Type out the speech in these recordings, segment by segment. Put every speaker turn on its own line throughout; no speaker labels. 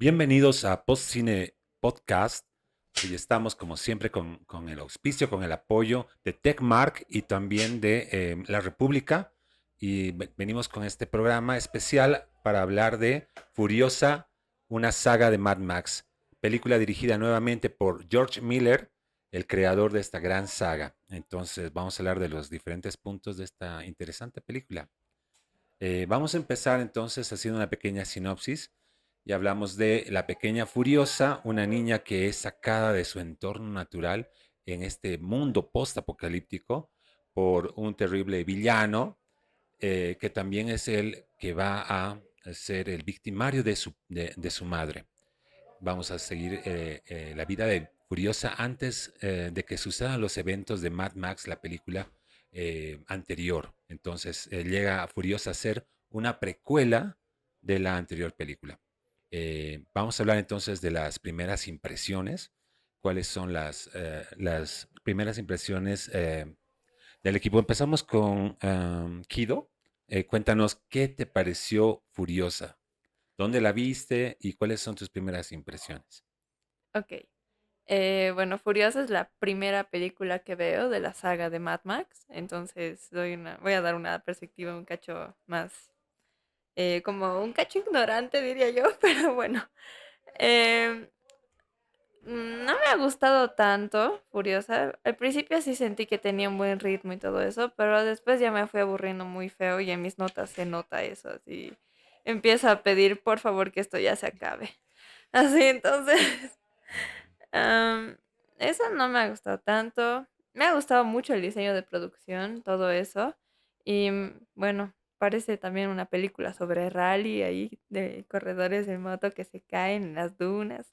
Bienvenidos a Postcine Podcast. Hoy estamos, como siempre, con el auspicio, con el apoyo de Techmark y también de La República. Y venimos con este programa especial para hablar de Furiosa, una saga de Mad Max, película dirigida nuevamente por George Miller, el creador de esta gran saga. Entonces, vamos a hablar de los diferentes puntos de esta interesante película. Vamos a empezar entonces haciendo una pequeña sinopsis y hablamos de la pequeña Furiosa, una niña que es sacada de su entorno natural en este mundo post-apocalíptico por un terrible villano que también es el que va a ser el victimario de su madre. Vamos a seguir la vida de Furiosa antes de que sucedan los eventos de Mad Max, la película anterior. Entonces llega Furiosa a ser una precuela de la anterior película. Vamos a hablar entonces de las primeras impresiones. ¿Cuáles son las primeras impresiones del equipo? Empezamos con Kido. Cuéntanos qué te pareció Furiosa. ¿Dónde la viste y cuáles son tus primeras impresiones?
Ok. Bueno, Furiosa es la primera película que veo de la saga de Mad Max, entonces voy a dar una perspectiva un cacho más, como un cacho ignorante, diría yo, pero bueno. Em, no me ha gustado tanto Furiosa. Al principio sí sentí que tenía un buen ritmo y todo eso, pero después ya me fui aburriendo muy feo y en mis notas se nota eso, así empiezo a pedir por favor que esto ya se acabe. Así entonces. Am, Eso no me ha gustado tanto. Me ha gustado mucho el diseño de producción, todo eso. Y bueno, parece también una película sobre rally ahí de corredores de moto que se caen en las dunas.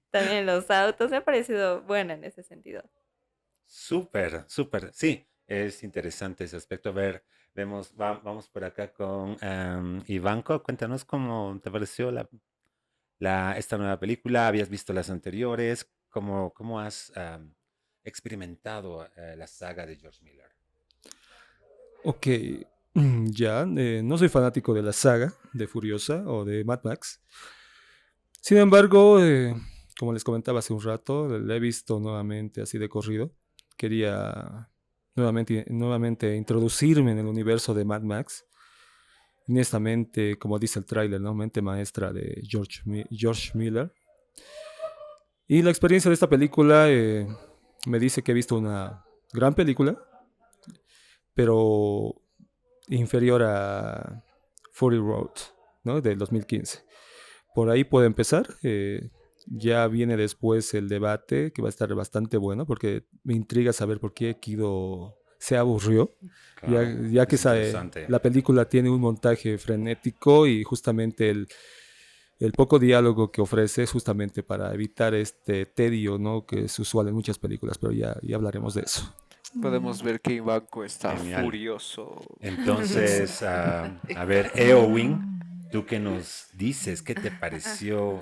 También los autos. Me ha parecido buena en ese sentido.
Súper, súper. Sí, es interesante ese aspecto. A ver, vamos por acá con Ivanko. Cuéntanos cómo te pareció esta nueva película. ¿Habías visto las anteriores? ¿Cómo has experimentado la saga de George Miller?
Ok, ya, no soy fanático de la saga de Furiosa o de Mad Max. Sin embargo, como les comentaba hace un rato, la he visto nuevamente así de corrido. Quería nuevamente introducirme en el universo de Mad Max. Honestamente, como dice el tráiler, ¿no? Mente maestra de George Miller. Y la experiencia de esta película me dice que he visto una gran película, pero inferior a Fury Road, ¿no? Del 2015. Por ahí puede empezar. Ya viene después el debate, que va a estar bastante bueno, porque me intriga saber por qué Kido se aburrió,
Claro,
ya que
es interesante.
la película tiene un montaje frenético y justamente el poco diálogo que ofrece es justamente para evitar este tedio, ¿no? Que es usual en muchas películas, pero ya hablaremos de eso.
Podemos ver que Ivanko está
Genial.
furioso.
Entonces, a ver, Eowyn, ¿tú qué nos dices? ¿Qué te pareció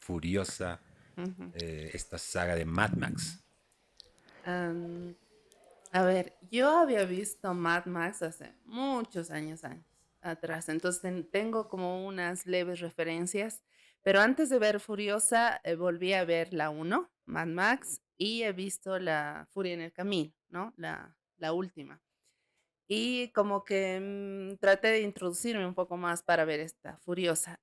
Furiosa
Ujú.
esta saga de Mad Max?
Am, a ver, yo había visto Mad Max hace muchos años atrás, entonces tengo como unas leves referencias, pero antes de ver Furiosa, volví a ver la uno, Mad Max, y he visto la Furia en el Camino, ¿no? La última. Y como que traté de introducirme un poco más para ver esta Furiosa.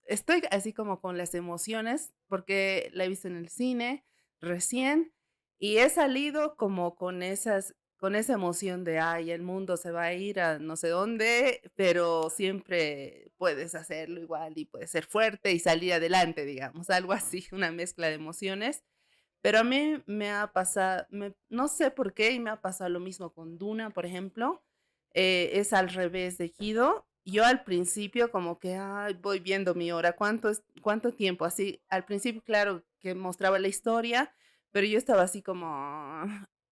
Estoy así como con las emociones porque la he visto en el cine recién y he salido como con esa emoción de, ay, el mundo se va a ir a no sé dónde, pero siempre puedes hacerlo igual y puedes ser fuerte y salir adelante, digamos, algo así, una mezcla de emociones. Pero a mí me ha pasado, no sé por qué, y me ha pasado lo mismo con Duna, por ejemplo. Es al revés de Kido. Yo al principio como que ay, voy viendo mi hora, cuánto tiempo, así, al principio claro que mostraba la historia, pero yo estaba así como,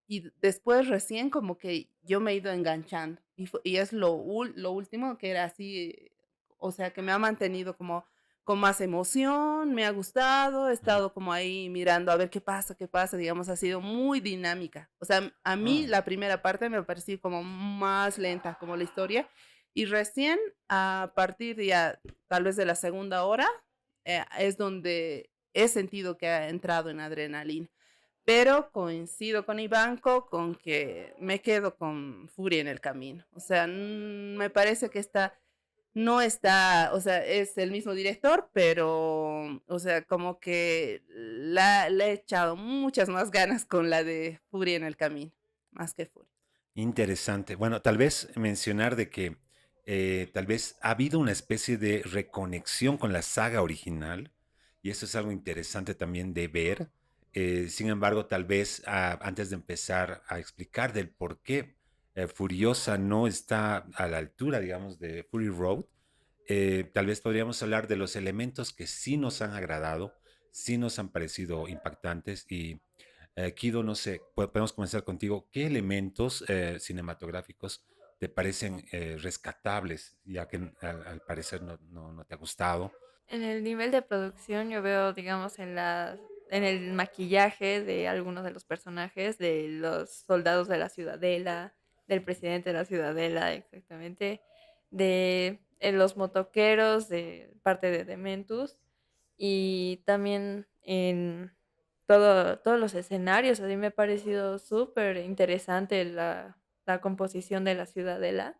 y después recién como que yo me he ido enganchando, y es lo último que era así, o sea, que me ha mantenido como con más emoción, me ha gustado, he
Ujú.
estado como ahí mirando a ver qué pasa, digamos, ha sido muy dinámica. O sea, a mí
Ah,
la primera parte me ha parecido como más lenta, como la historia, Y recién a partir ya tal vez de la segunda hora es donde he sentido que ha entrado en adrenalina. Pero coincido con Ivanko con que me quedo con Furia en el camino. O sea, me parece que no está, o sea, es el mismo director, pero, o sea, como que le he echado muchas más ganas con la de Furia en el camino, más que Furia.
Interesante. Bueno, tal vez mencionar de que tal vez ha habido una especie de reconexión con la saga original y eso es algo interesante también de ver. Sin embargo, tal vez antes de empezar a explicar del por qué Furiosa no está a la altura, digamos, de Fury Road, tal vez podríamos hablar de los elementos que sí nos han agradado, sí nos han parecido impactantes y Kido, no sé, podemos comenzar contigo. ¿Qué elementos cinematográficos te parecen rescatables, ya que al parecer no te ha gustado?
En el nivel de producción yo veo, digamos, en el maquillaje de algunos de los personajes, de los soldados de la Ciudadela, del presidente de la Ciudadela, exactamente, de los motoqueros, de parte de Dementus, y también en todos los escenarios. A mí me ha parecido súper interesante la composición de la Ciudadela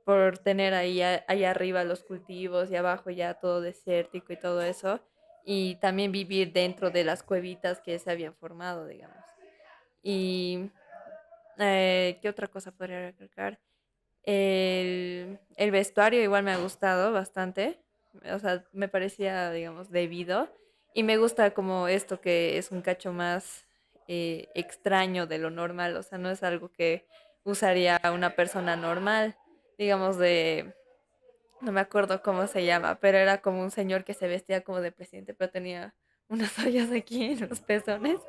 por tener ahí allá arriba los cultivos y abajo ya todo desértico y todo eso, y también vivir dentro de las cuevitas que se habían formado, digamos. Y ¿qué otra cosa podría recalcar? El vestuario igual me ha gustado bastante, o sea, me parecía, digamos, debido, y me gusta como esto que es un cacho más extraño de lo normal, o sea, no es algo que usaría una persona normal, digamos, no me acuerdo cómo se llama, pero era como un señor que se vestía como de presidente, pero tenía unas ollas aquí en los pezones.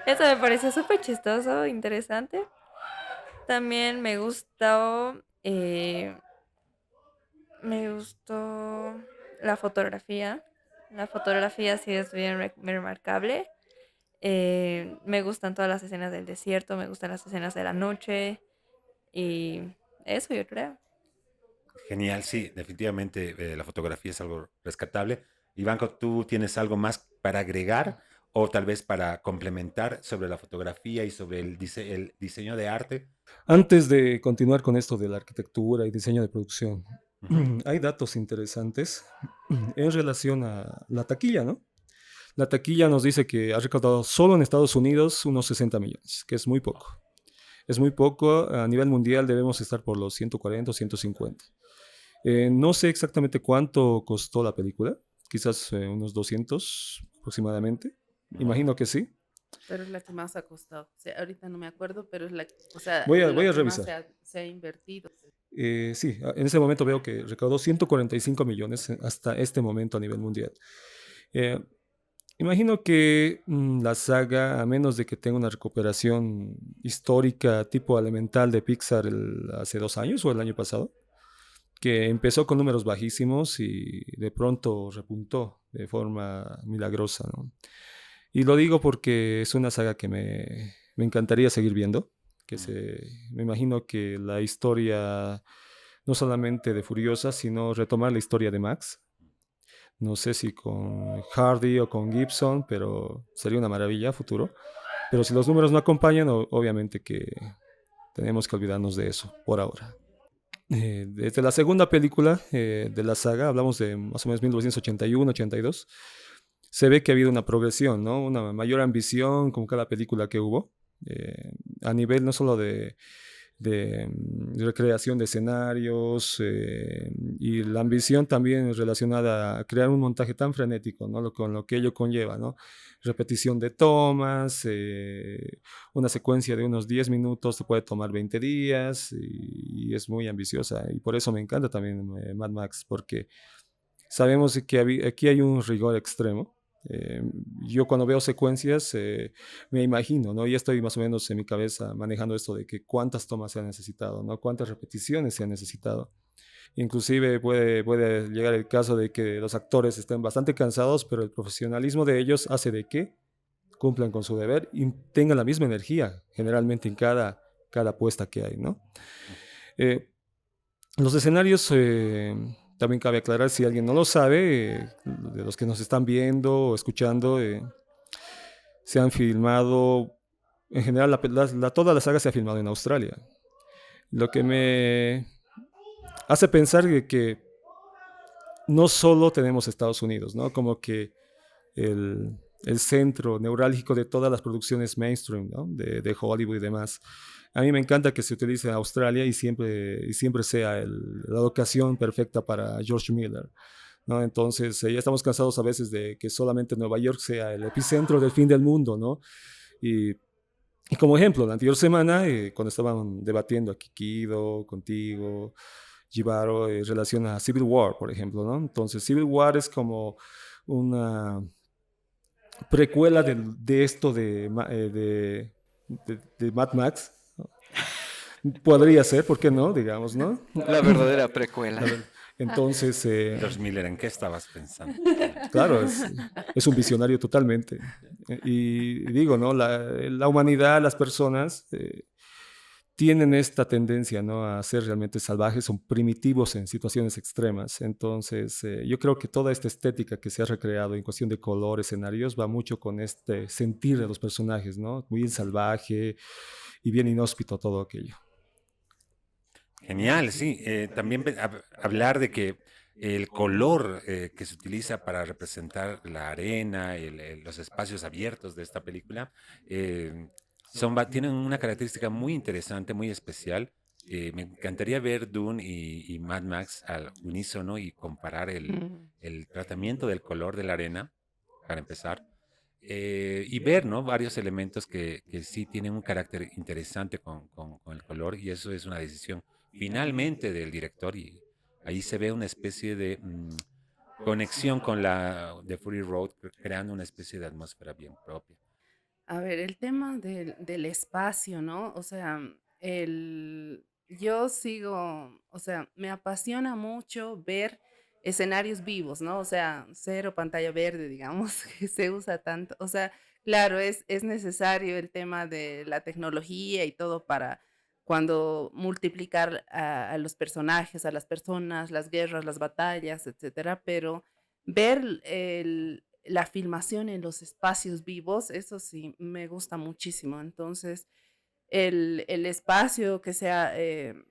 Eso me pareció súper chistoso, interesante. También me gustó la fotografía. La fotografía sí es bien remarcable. Me gustan todas las escenas del desierto, me gustan las escenas de la noche y eso yo creo.
Genial, sí, definitivamente la fotografía es algo rescatable. Ivanko, ¿tú tienes algo más para agregar o tal vez para complementar sobre la fotografía y sobre el diseño de arte?
Antes de continuar con esto de la arquitectura y diseño de producción,
Ujú.
hay datos interesantes en relación a la taquilla, ¿no? La taquilla nos dice que ha recaudado solo en Estados Unidos unos 60 millones, que es muy poco. Es muy poco, a nivel mundial debemos estar por los 140 o 150. No sé exactamente cuánto costó la película, quizás unos 200 aproximadamente.
Ujú.
Imagino que sí.
Pero es la que más ha costado. O sea, ahorita no me acuerdo, pero es o sea,
Voy
lo
a
que más
revisar.
se ha invertido.
Sí, en ese momento veo que recaudó 145 millones hasta este momento a nivel mundial. Eh, Imagino que la saga, a menos de que tenga una recuperación histórica tipo Elemental de Pixar hace 2 años o el año pasado, que empezó con números bajísimos y de pronto repuntó de forma milagrosa, ¿no? Y lo digo porque es una saga que me encantaría seguir viendo, me imagino que la historia, no solamente de Furiosa, sino retomar la historia de Max. No sé si con Hardy o con Gibson, pero sería una maravilla a futuro. Pero si los números no acompañan, obviamente que tenemos que olvidarnos de eso por ahora. Desde la segunda película de la saga, hablamos de más o menos 1981-82, se ve que ha habido una progresión, ¿no? Una mayor ambición con cada película que hubo, a nivel no solo de recreación de escenarios y la ambición también relacionada a crear un montaje tan frenético, ¿no? Con lo que ello conlleva, ¿no? Repetición de tomas, una secuencia de unos 10 minutos te puede tomar 20 días y es muy ambiciosa y por eso me encanta también Mad Max, porque sabemos que aquí hay un rigor extremo. Eh, yo cuando veo secuencias me imagino, ¿no? Ya estoy más o menos en mi cabeza manejando esto de que cuántas tomas se han necesitado, ¿no? Cuántas repeticiones se han necesitado. Inclusive puede llegar el caso de que los actores estén bastante cansados, pero el profesionalismo de ellos hace de que cumplan con su deber y tengan la misma energía generalmente en cada puesta que hay, ¿no? Eh, Los escenarios, también cabe aclarar si alguien no lo sabe, de los que nos están viendo o escuchando, se han filmado, en general toda la saga se ha filmado en Australia. Lo que me hace pensar que no solo tenemos Estados Unidos, ¿no? Como que el centro neurálgico de todas las producciones mainstream, ¿no? De Hollywood y demás. A mí me encanta que se utilice Australia y siempre sea la ocasión perfecta para George Miller, ¿no? Entonces, ya estamos cansados a veces de que solamente Nueva York sea el epicentro del fin del mundo, ¿no? Y, y como ejemplo, la anterior semana, cuando estaban debatiendo aquí Kido, contigo, Jibaro, en relación a Civil War, por ejemplo, ¿no? Entonces, Civil War es como una precuela de esto de Mad Max, ¿no? Podría ser, ¿por qué no? Digamos, ¿no?
La verdadera precuela.
Entonces,
George Miller, ¿en qué estabas pensando?
claro, es un visionario totalmente. Y digo, ¿no? La humanidad, las personas, tienen esta tendencia, ¿no? A ser realmente salvajes, son primitivos en situaciones extremas. Entonces, yo creo que toda esta estética que se ha recreado en cuestión de color, escenarios, va mucho con este sentir de los personajes, ¿no? Muy salvaje y bien inhóspito todo aquello.
Genial, sí. También hablar de que el color que se utiliza para representar la arena, los espacios abiertos de esta película, eh, tienen una característica muy interesante, muy especial. Me encantaría ver Dune y Mad Max al unísono y comparar el tratamiento del color de la arena, para empezar, y ver, ¿no? Varios elementos que sí tienen un carácter interesante con el color, y eso es una decisión finalmente del director, y ahí se ve una especie de conexión con la de Fury Road, creando una especie de atmósfera bien propia.
A ver, el tema del espacio, ¿no? O sea, yo sigo, o sea, me apasiona mucho ver escenarios vivos, ¿no? O sea, cero pantalla verde, digamos, que se usa tanto. O sea, claro, es necesario el tema de la tecnología y todo para cuando multiplicar a los personajes, a las personas, las guerras, las batallas, etcétera, pero ver la filmación en los espacios vivos, eso sí, me gusta muchísimo. Entonces, el espacio, que sea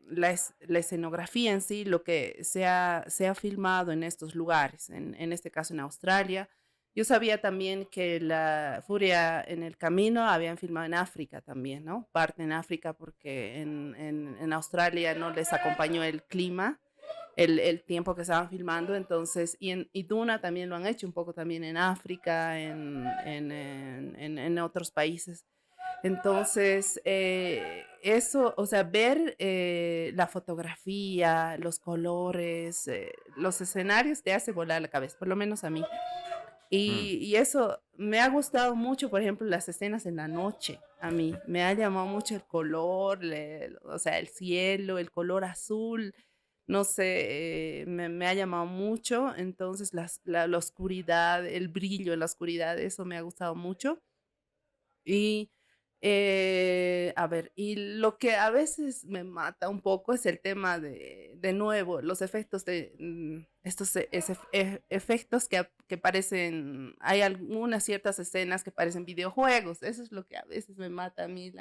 la escenografía en sí, lo que se ha filmado en estos lugares, en este caso en Australia. Yo sabía también que la Furia en el Camino habían filmado en África también, ¿no? Parte en África porque en Australia no les acompañó el clima el tiempo que estaban filmando, entonces, y Duna también lo han hecho un poco también en África, en otros países. Entonces, eso, o sea, ver la fotografía, los colores, los escenarios te hace volar la cabeza, por lo menos a mí.
Mm.
Y eso me ha gustado mucho, por ejemplo, las escenas en la noche. A mí me ha llamado mucho el color, o sea, el cielo, el color azul, no sé, me ha llamado mucho. Entonces, la oscuridad, el brillo en la oscuridad, eso me ha gustado mucho. Y, a ver, y lo que a veces me mata un poco es el tema de nuevo, los efectos estos efectos que parecen, hay algunas ciertas escenas que parecen videojuegos, eso es lo que a veces me mata a mí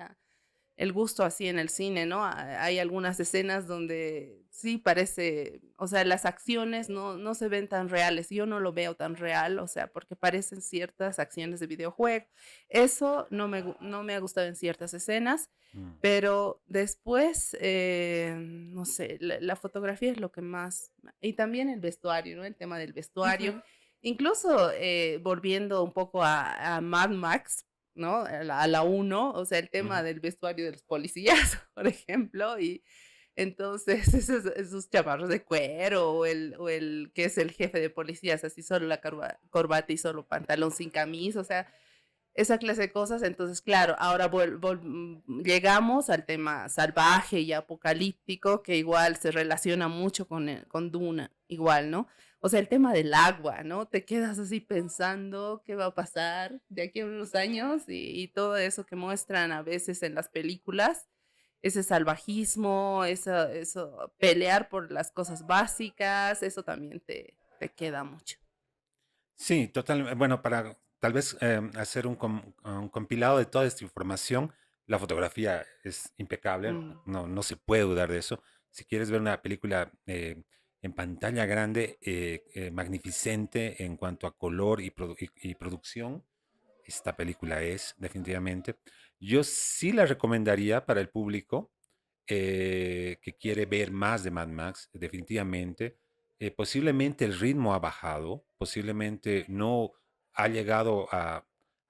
el gusto así en el cine, ¿no? Hay algunas escenas donde sí parece, o sea, las acciones no se ven tan reales, yo no lo veo tan real, o sea, porque parecen ciertas acciones de videojuego. Eso no me ha gustado en ciertas escenas,
Mm.
pero después, no sé, la fotografía es lo que más, y también el vestuario, ¿no? El tema del vestuario.
Ujú.
Incluso volviendo un poco a Mad Max, ¿no? A la uno, o sea, el tema
Ujú.
del vestuario de los policías, por ejemplo, y entonces esos chamarros de cuero o el que es el jefe de policías, así solo la corbata y solo pantalón sin camisa, o sea, esa clase de cosas. Entonces, claro, ahora llegamos al tema salvaje y apocalíptico, que igual se relaciona mucho con Duna, igual, ¿no? O sea, el tema del agua, ¿no? Te quedas así pensando qué va a pasar de aquí a unos años y todo eso que muestran a veces en las películas. ese salvajismo, eso, pelear por las cosas básicas, eso también te queda mucho.
Sí, totalmente. Bueno, para tal vez hacer un compilado de toda esta información, la fotografía es impecable,
Mm.
no se puede dudar de eso. Si quieres ver una película en pantalla grande, magnificente en cuanto a color y producción, esta película es definitivamente. Yo sí la recomendaría para el público que quiere ver más de Mad Max, definitivamente. Posiblemente el ritmo ha bajado, posiblemente no ha llegado a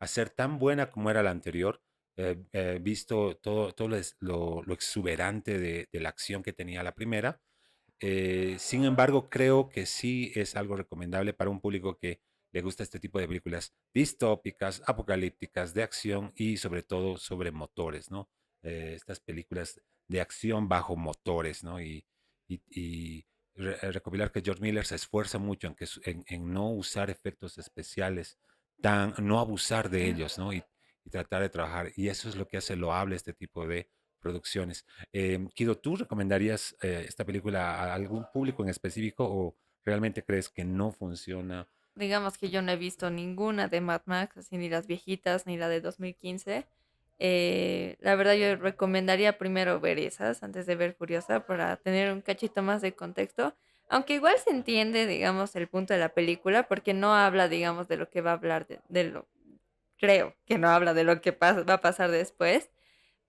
ser tan buena como era la anterior, visto todo lo exuberante de la acción que tenía la primera. Sin embargo, creo que sí es algo recomendable para un público que le gusta este tipo de películas distópicas, apocalípticas, de acción y sobre todo sobre motores, ¿no? Estas películas de acción bajo motores, ¿no? Recopilar que George Miller se esfuerza mucho en no usar efectos especiales, no abusar de ellos, ¿no? Y tratar de trabajar. Y eso es lo que hace loable este tipo de producciones. Kido, ¿tú recomendarías esta película a algún público en específico o realmente crees que no funciona?
Digamos que yo no he visto ninguna de Mad Max, así ni las viejitas ni la de 2015. La verdad yo recomendaría primero ver esas antes de ver Furiosa para tener un cachito más de contexto. Aunque igual se entiende, digamos, el punto de la película porque no habla, digamos, de lo que va a hablar de lo, creo que no habla de lo que va a pasar después,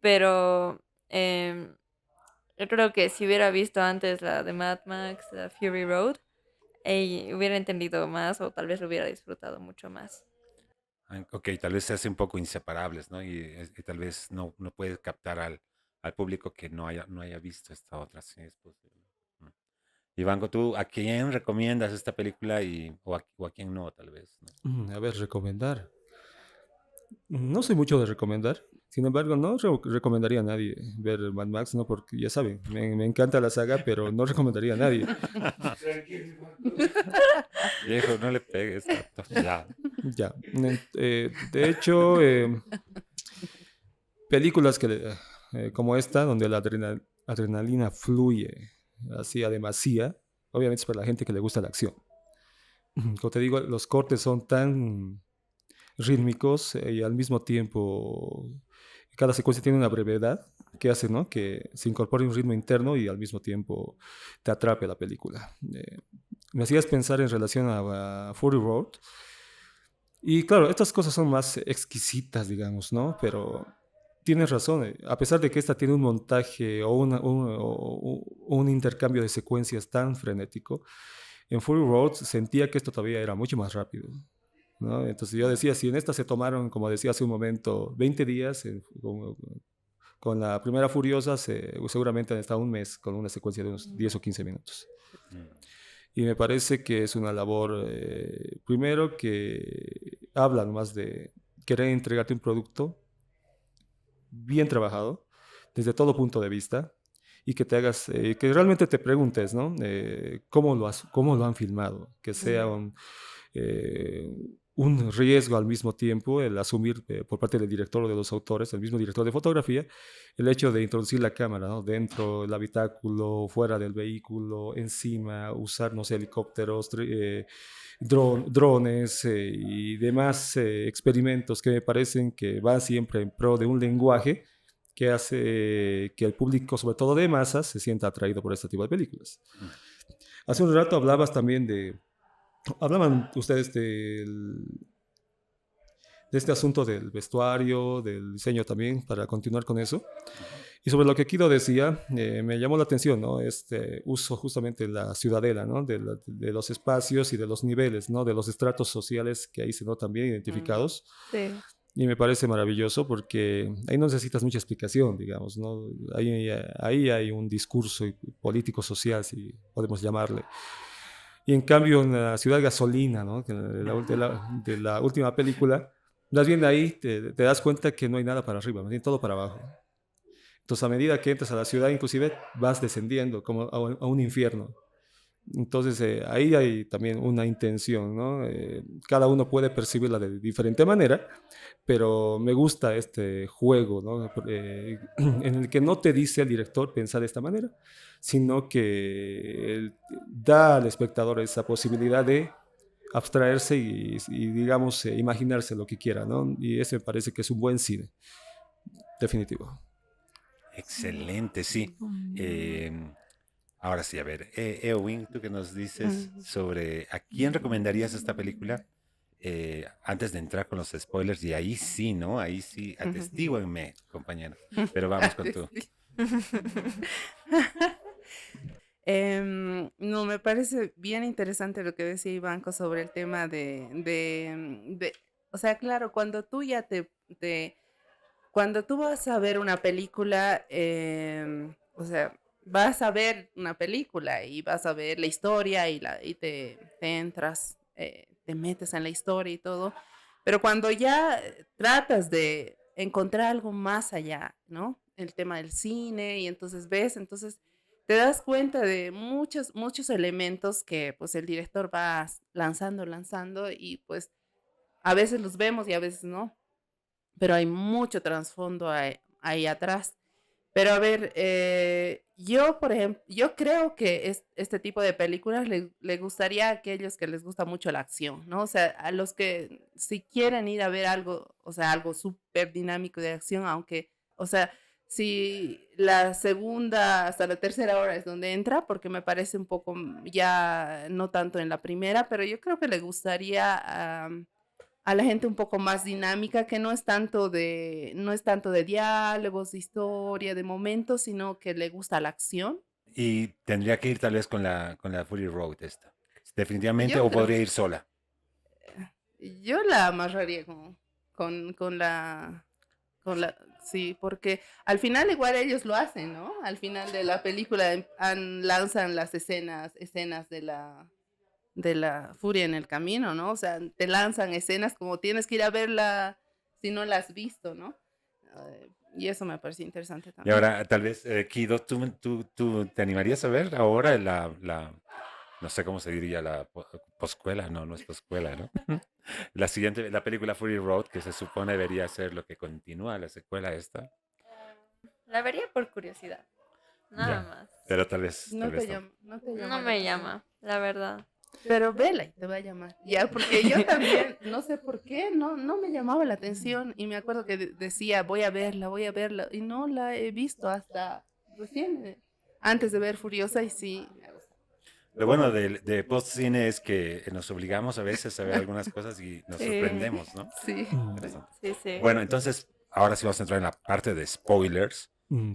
pero em, yo creo que si hubiera visto antes la de Mad Max, la Fury Road, hubiera entendido más o tal vez lo hubiera disfrutado mucho más.
Ok, tal vez se hace un poco inseparables, ¿no? Y tal vez no puedes captar al público que no haya visto esta otra. Sí, es posible. Mm. Ivanko, ¿tú a quién recomiendas esta película o a quién no, tal vez, ¿no?
A ver, recomendar. No soy mucho de recomendar. Sin embargo, no recomendaría a nadie ver Mad Max, ¿no? Porque ya saben, me encanta la saga, pero no recomendaría a nadie.
Viejo, no le pegues tanto. Ya.
Ya. De hecho, películas como esta, donde la adrenalina fluye así a demasía, obviamente es para la gente que le gusta la acción. Como te digo, los cortes son tan rítmicos y al mismo tiempo cada secuencia tiene una brevedad que hace, ¿no? Que se incorpore un ritmo interno y al mismo tiempo te atrape la película. Me hacías pensar en relación a Fury Road. Y claro, estas cosas son más exquisitas, digamos, ¿no? Pero tienes razón, a pesar de que esta tiene un montaje o un intercambio de secuencias tan frenético, en Fury Road sentía que esto todavía era mucho más rápido, ¿no? Entonces yo decía, si en esta se tomaron, como decía hace un momento, 20 días, con la primera Furiosa seguramente han estado un mes con una secuencia de unos 10 o 15 minutos.
Mm.
Y me parece que es una labor, primero, que hablan más de querer entregarte un producto bien trabajado, desde todo punto de vista, y que te hagas, que realmente te preguntes, ¿no? ¿Cómo lo han filmado? Que sea eh, un riesgo al mismo tiempo el asumir por parte del director o de los autores, el mismo director de fotografía, el hecho de introducir la cámara, ¿no? Dentro del habitáculo, fuera del vehículo, encima, usar, no sé, helicópteros, drones y demás experimentos que me parecen que van siempre en pro de un lenguaje que hace que el público, sobre todo de masas, se sienta atraído por este tipo de películas.
Mm.
Hace un rato hablaban ustedes de este asunto del vestuario, del diseño también, para continuar con eso. Y sobre lo que Kido decía, me llamó la atención, ¿no? Este uso justamente de la ciudadela, ¿no? De los espacios y de los niveles, ¿no? De los estratos sociales que ahí se notan bien identificados.
Sí.
Y me parece maravilloso porque ahí no necesitas mucha explicación, digamos, ¿no? Ahí hay un discurso político social, si podemos llamarle. Y en cambio en la ciudad gasolina, ¿no? De la última película, más bien ahí te das cuenta que no hay nada para arriba, más bien todo para abajo. Entonces a medida que entras a la ciudad, inclusive vas descendiendo como a un infierno. Entonces, ahí hay también una intención, ¿no? Cada uno puede percibirla de diferente manera, pero me gusta este juego, ¿no? En el que no te dice el director pensar de esta manera, sino que él da al espectador esa posibilidad de abstraerse y, digamos, imaginarse lo que quiera, ¿no? Y ese me parece que es un buen cine, definitivo.
Excelente, sí. Em, Ahora sí, a ver, Eowyn, ¿tú qué nos dices
Mm.
sobre a quién recomendarías esta película? Antes de entrar con los spoilers, y ahí sí, ¿no? Ahí sí, atestíguenme, compañeros. Pero vamos con tú.
Sí. No, me parece bien interesante lo que decía Ivanko sobre el tema o sea, claro, cuando tú ya cuando tú vas a ver una película, o sea, vas a ver una película y vas a ver la historia y te entras, te metes en la historia y todo, pero cuando ya tratas de encontrar algo más allá, ¿no? El tema del cine y entonces ves, entonces te das cuenta de muchos elementos que pues el director va lanzando y pues a veces los vemos y a veces no, pero hay mucho trasfondo ahí atrás. Pero a ver, yo, por ejemplo, yo creo que este tipo de películas le gustaría a aquellos que les gusta mucho la acción, ¿no? O sea, a los que si quieren ir a ver algo, o sea, algo súper dinámico de acción, aunque, o sea, si la segunda hasta la tercera hora es donde entra, porque me parece un poco ya no tanto en la primera, pero yo creo que le gustaría a la gente un poco más dinámica, que no es tanto de diálogos, de historia, de momentos, sino que le gusta la acción.
Y tendría que ir tal vez con la Fury Road esta. Definitivamente,
Yo
o
creo,
podría ir sola.
yo la amarraría con, con la, sí, porque al final igual ellos lo hacen, ¿no? Al final de la película lanzan las escenas de la furia en el camino, ¿no? O sea, te lanzan escenas como tienes que ir a verla si no la has visto, ¿no? Y eso me parece interesante
Y
también.
ahora, tal vez, Kido, ¿tú te animarías a ver ahora no sé cómo se diría, la poscuela? No, no es poscuela, ¿no? La siguiente, la película Fury Road, que se supone debería ser lo que continúa la secuela esta.
La vería por curiosidad, nada
Ya,
más.
pero tal
No
vez no.
no te
No
llama la
me
atención.
llama, la verdad.
Pero vela y te va a llamar. Ya, porque yo también, no sé por qué, no me llamaba la atención. Y me acuerdo que decía, voy a verla. Y no la he visto hasta recién, antes de ver Furiosa, y sí, me ha gustado.
Lo bueno de postcine es que nos obligamos a veces a ver algunas cosas y nos
Sí,
sorprendemos, ¿no?
Sí.
Interesante.
sí, sí.
Bueno, entonces, ahora sí vamos a entrar en la parte de spoilers.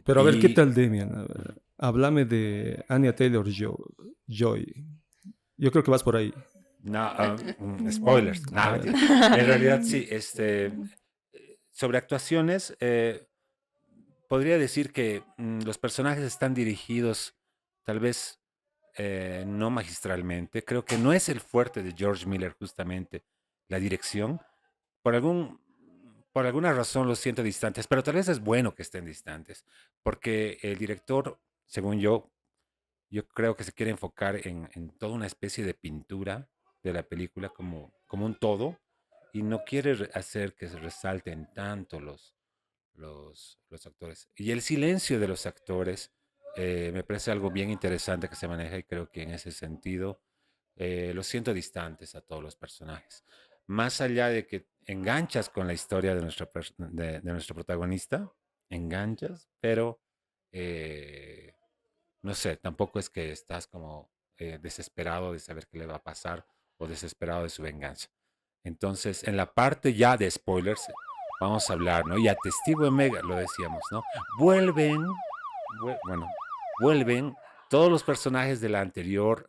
Pero a ver, ¿qué
Y
tal, Demian? A
ujú,
ver, háblame de Anya Taylor-Joy. Yo creo que vas por ahí.
no, spoilers.
A
No,
ver.
mentira. En realidad, sí, sobre actuaciones, podría decir que los personajes están dirigidos tal vez no magistralmente. Creo que no es el fuerte de George Miller justamente la dirección. Por algún, por alguna razón los siento distantes, pero tal vez es bueno que estén distantes, porque el director, según yo creo que se quiere enfocar en toda una especie de pintura de la película como un todo y no quiere hacer que se resalten tanto los actores. Y el silencio de los actores me parece algo bien interesante que se maneja y creo que en ese sentido los siento distantes a todos los personajes. Más allá de que enganchas con la historia de de nuestro protagonista, enganchas, pero eh, no sé, tampoco es que estás como desesperado de saber qué le va a pasar o desesperado de su venganza. Entonces, en la parte ya de spoilers, vamos a hablar, ¿no? Y a Testigo de Mega, lo decíamos, ¿no? Vuelven, bueno, vuelven todos los personajes de la anterior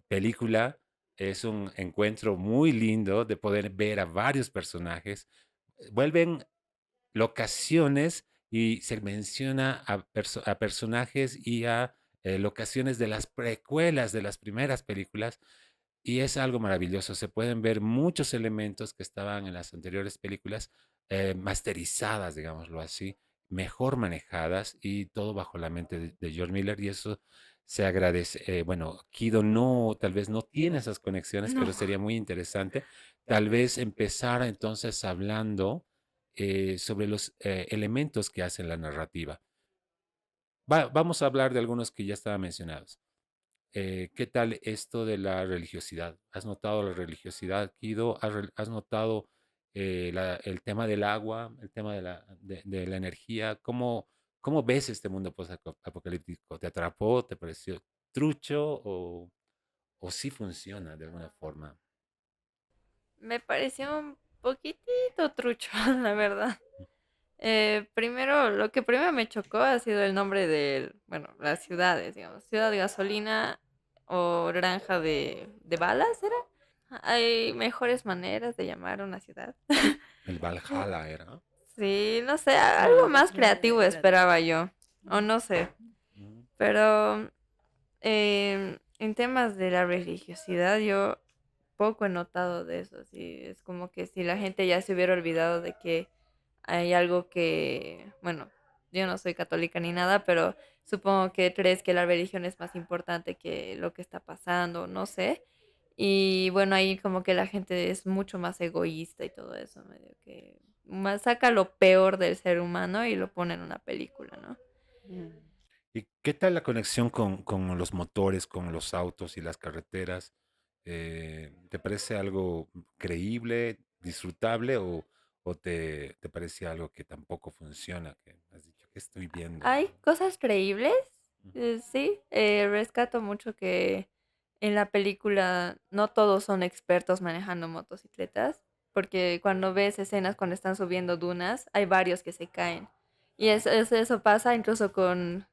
película. Es un encuentro muy lindo de poder ver a varios personajes. Vuelven locaciones y se menciona a personajes y a locaciones de las precuelas de las primeras películas y es algo maravilloso. Se pueden ver muchos elementos que estaban en las anteriores películas masterizadas, digámoslo así, mejor manejadas y todo bajo la mente de George Miller y eso se agradece. Bueno, Kido no, tal vez no tiene esas conexiones, pero
No.
sería muy interesante. Tal vez empezar entonces hablando sobre los elementos que hacen la narrativa. Vamos a hablar de algunos que ya estaban mencionados. ¿Qué tal esto de la religiosidad? ¿Has notado la religiosidad, Kido? ¿Has notado el tema del agua, el tema de la energía? ¿Cómo ves este mundo post-apocalíptico? ¿Te atrapó? ¿Te pareció trucho? ¿O sí funciona de alguna forma?
Me pareció un poquitito trucho, la verdad. Primero, lo que primero me chocó ha sido el nombre de, bueno, las ciudades, digamos. Ciudad de gasolina o granja de balas, ¿era? Hay mejores maneras de llamar a una ciudad.
El Valhalla era.
Sí, no sé,
No,
algo
el
más
otro
creativo
era de...
esperaba yo. O no sé.
Mm.
Pero en temas de la religiosidad, yo poco he notado de eso. Sí, es como que si la gente ya se hubiera olvidado de que hay algo que, bueno, yo no soy católica ni nada, pero supongo que crees que la religión es más importante que lo que está pasando, no sé. Y bueno, ahí como que la gente es mucho más egoísta y todo eso, medio que más saca lo peor del ser humano y lo pone en una película, ¿no?
Mm.
¿Y qué tal la conexión con los motores, con los autos y las carreteras? ¿Te parece algo creíble, disfrutable o te parece algo que tampoco funciona? Que has dicho, ¿qué estoy viendo?
Hay cosas creíbles,
Ujú.
sí. Rescato mucho que en la película no todos son expertos manejando motocicletas, porque cuando ves escenas cuando están subiendo dunas, hay varios que se caen. Y eso pasa incluso con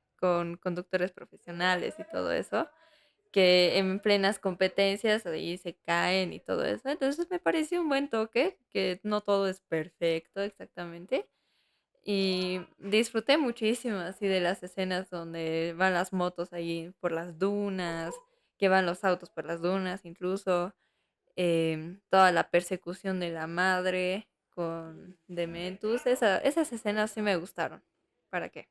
conductores profesionales y todo eso, que en plenas competencias ahí se caen y todo eso. Entonces me pareció un buen toque, que no todo es perfecto exactamente. Y disfruté muchísimo así de las escenas donde van las motos ahí por las dunas, que van los autos por las dunas, incluso toda la persecución de la madre con Dementus. Esas escenas sí me gustaron. ¿Para qué?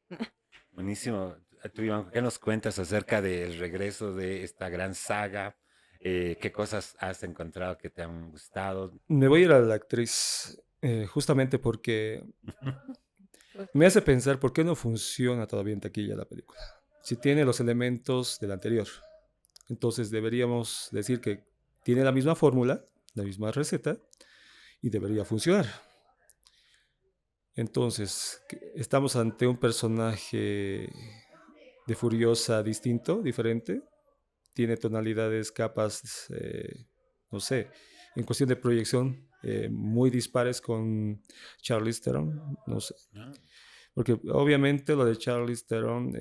Buenísimo. Tú, Iván, ¿qué nos cuentas acerca del regreso de esta gran saga? ¿Qué cosas has encontrado que te han gustado?
Me voy a ir a la actriz, justamente porque me hace pensar por qué no funciona todavía en taquilla la película. Si tiene los elementos del anterior. Entonces deberíamos decir que tiene la misma fórmula, la misma receta, y debería funcionar. Entonces, estamos ante un personaje de Furiosa distinto, diferente. Tiene tonalidades, capas, no sé, en cuestión de proyección, muy dispares con Charlize Theron, no sé.
¿No?
Porque obviamente lo de Charlize Theron,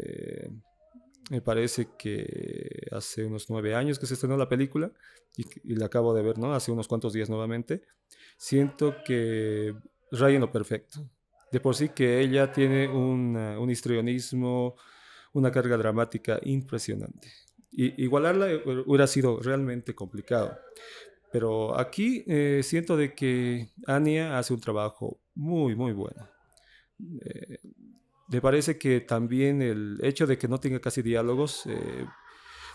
me parece que hace unos 9 años que se estrenó la película y la acabo de ver, ¿no? Hace unos cuantos días nuevamente. Siento que raya en lo perfecto. De por sí que ella tiene un histrionismo, una carga dramática impresionante. Y igualarla hubiera sido realmente complicado. Pero aquí siento de que Anya hace un trabajo muy, muy bueno. Eh, Me parece que también el hecho de que no tenga casi diálogos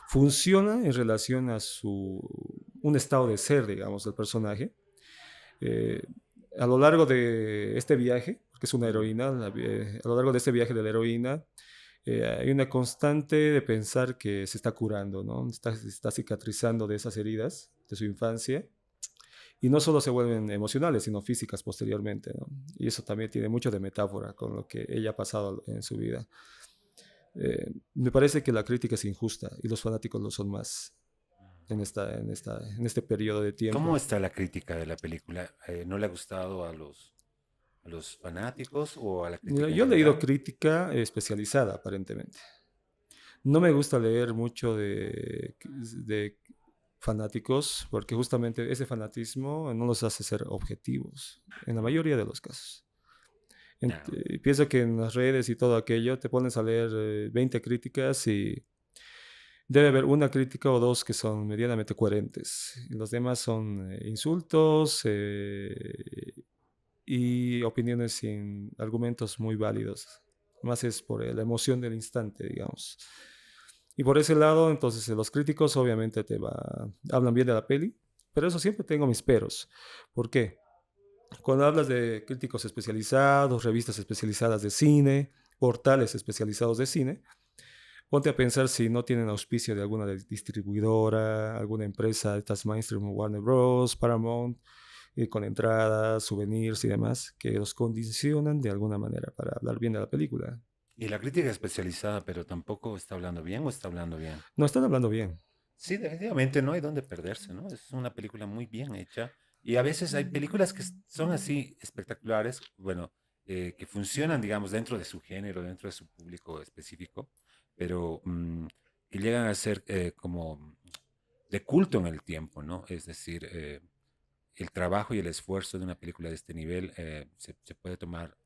funciona en relación a un estado de ser, digamos, del personaje. Eh, a lo largo de este viaje, porque es una heroína, a lo largo de este viaje de la heroína, hay una constante de pensar que se está curando, ¿no? Está cicatrizando de esas heridas de su infancia. Y no solo se vuelven emocionales, sino físicas posteriormente, ¿no? Y eso también tiene mucho de metáfora con lo que ella ha pasado en su vida. Me parece que la crítica es injusta y los fanáticos lo son más en este periodo de
¿Cómo
tiempo.
está la crítica de la película? ¿No le ha gustado a los fanáticos o a la
Mira,
crítica en
yo he leído
general?
crítica especializada, aparentemente. No me gusta leer mucho de fanáticos porque justamente ese fanatismo no los hace ser objetivos, en la mayoría de los casos.
No.
Pienso que en las redes y todo aquello te pones a leer 20 críticas y debe haber una crítica o dos que son medianamente coherentes. Y los demás son insultos y opiniones sin argumentos muy válidos. Más es por la emoción del instante, digamos. Y por ese lado, entonces los críticos obviamente hablan bien de la peli, pero eso siempre tengo mis peros. ¿Por qué? Cuando hablas de críticos especializados, revistas especializadas de cine, portales especializados de cine, ponte a pensar si no tienen auspicio de alguna distribuidora, alguna empresa de estas mainstream, Warner Bros., Paramount, con entradas, souvenirs y demás, que los condicionan de alguna manera para hablar bien de la película.
Y la crítica especializada, pero tampoco está hablando bien o está hablando bien.
No están hablando bien.
Sí, definitivamente no hay dónde perderse, ¿no? Es una película muy bien hecha. Y a veces hay películas que son así espectaculares, bueno, que funcionan, digamos, dentro de su género, dentro de su público específico, pero que llegan a ser como de culto en el tiempo, ¿no? Es decir, el trabajo y el esfuerzo de una película de este nivel se puede tomar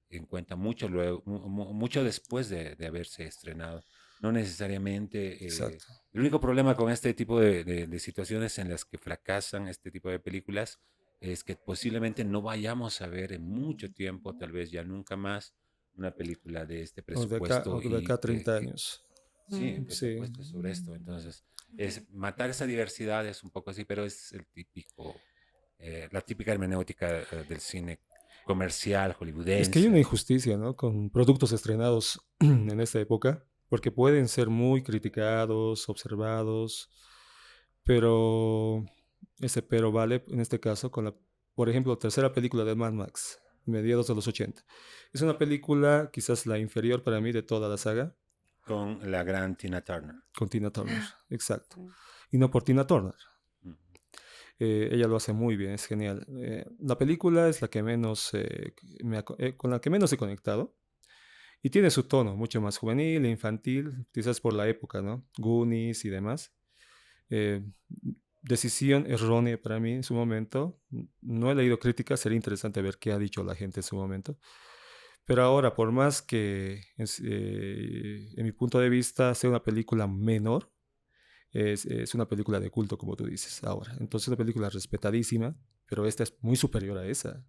en cuenta mucho luego, mucho después de haberse estrenado. No necesariamente.
Exacto.
El único problema con este tipo de situaciones en las que fracasan este tipo de películas es que posiblemente no vayamos a ver en mucho tiempo, tal vez ya nunca más, una película de este
O
presupuesto
de acá
y
a 30 años.
sí,
Mm.
Sí.
presupuesto sobre esto. Entonces, es matar esa diversidad es un poco así, pero es el típico, la típica hermenéutica del cine comercial,
Es que hay una
hollywoodense.
injusticia, ¿no? Con productos estrenados en esta época, porque pueden ser muy criticados, observados, pero ese pero vale en este caso con la, por ejemplo, tercera película de Mad Max, mediados de los 80. Es una película quizás la inferior para mí de toda la saga,
Con la gran Tina Turner.
con Tina Turner, exacto.
Sí.
Y no por Tina Turner.
Ujú.
Ella lo hace muy bien, es genial. La película es la que menos, con la que menos he conectado. Y tiene su tono mucho más juvenil e infantil, quizás por la época, ¿no? Goonies y demás. Eh, Decisión errónea para mí en su momento. No he leído críticas, sería interesante ver qué ha dicho la gente en su momento. Pero ahora, por más que en mi punto de vista sea una película menor, es una película de culto, como tú dices ahora. Entonces, una película respetadísima, pero esta es muy superior a esa.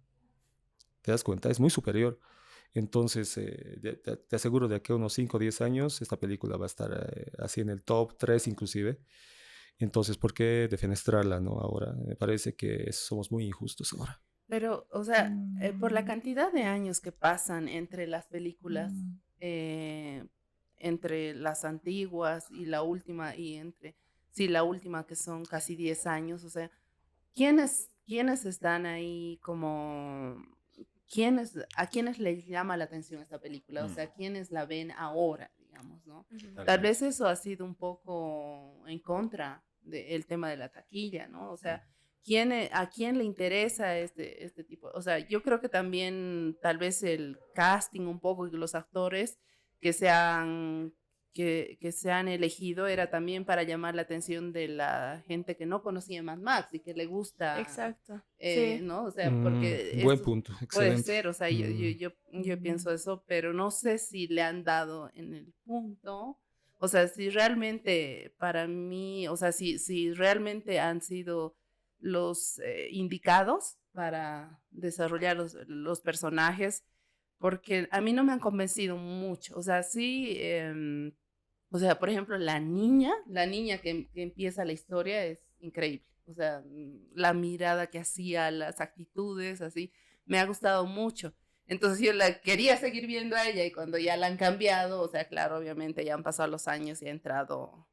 ¿Te das cuenta? Es muy superior. Entonces, te aseguro de que unos 5 o 10 años esta película va a estar así en el top 3 inclusive. Entonces, ¿por qué defenestrarla, no? Ahora, me parece que somos muy injustos ahora.
Pero, o sea, por la cantidad de años que pasan entre las películas, eh, entre las antiguas y la última, sí, la última que son casi 10 años, o sea, ¿quiénes están ahí como, a quiénes les llama la atención esta película? O
Mm,
sea, ¿quiénes la ven ahora, digamos, ¿no?
Ujú.
Tal
Totalmente.
vez eso ha sido un poco en contra del tema de la taquilla, ¿no? O sea, ¿a quién le interesa este tipo? O sea, yo creo que también tal vez el casting un poco y los actores que se han elegido era también para llamar la atención de la gente que no conocía Mad Max y que le gusta,
Exacto. Sí.
¿no? O sea, porque
Buen
esto
punto,
puede
excelente.
ser, o sea, yo pienso eso, pero no sé si le han dado en el punto. O sea, si realmente para mí, o sea, si realmente han sido los indicados para desarrollar los personajes, porque a mí no me han convencido mucho. O sea, sí, o sea, por ejemplo, la niña que empieza la historia es increíble. O sea, la mirada que hacía, las actitudes, así, me ha gustado mucho. Entonces yo la quería seguir viendo a ella y cuando ya la han cambiado, o sea, claro, obviamente ya han pasado los años y ha entrado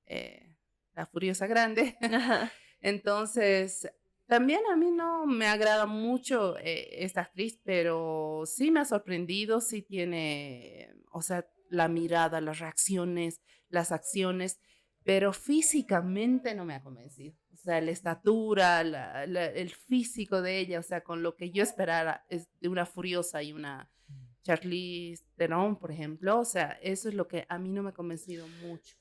eh, la Furiosa Grande.
Ajá.
Entonces, también a mí no me agrada mucho esta actriz, pero sí me ha sorprendido, sí tiene, o sea, la mirada, las reacciones, las acciones, pero físicamente no me ha convencido. O sea, la estatura, el físico de ella, o sea, con lo que yo esperara es de una Furiosa y una Charlize Theron, por ejemplo, o sea, eso es lo que a mí no me ha convencido mucho.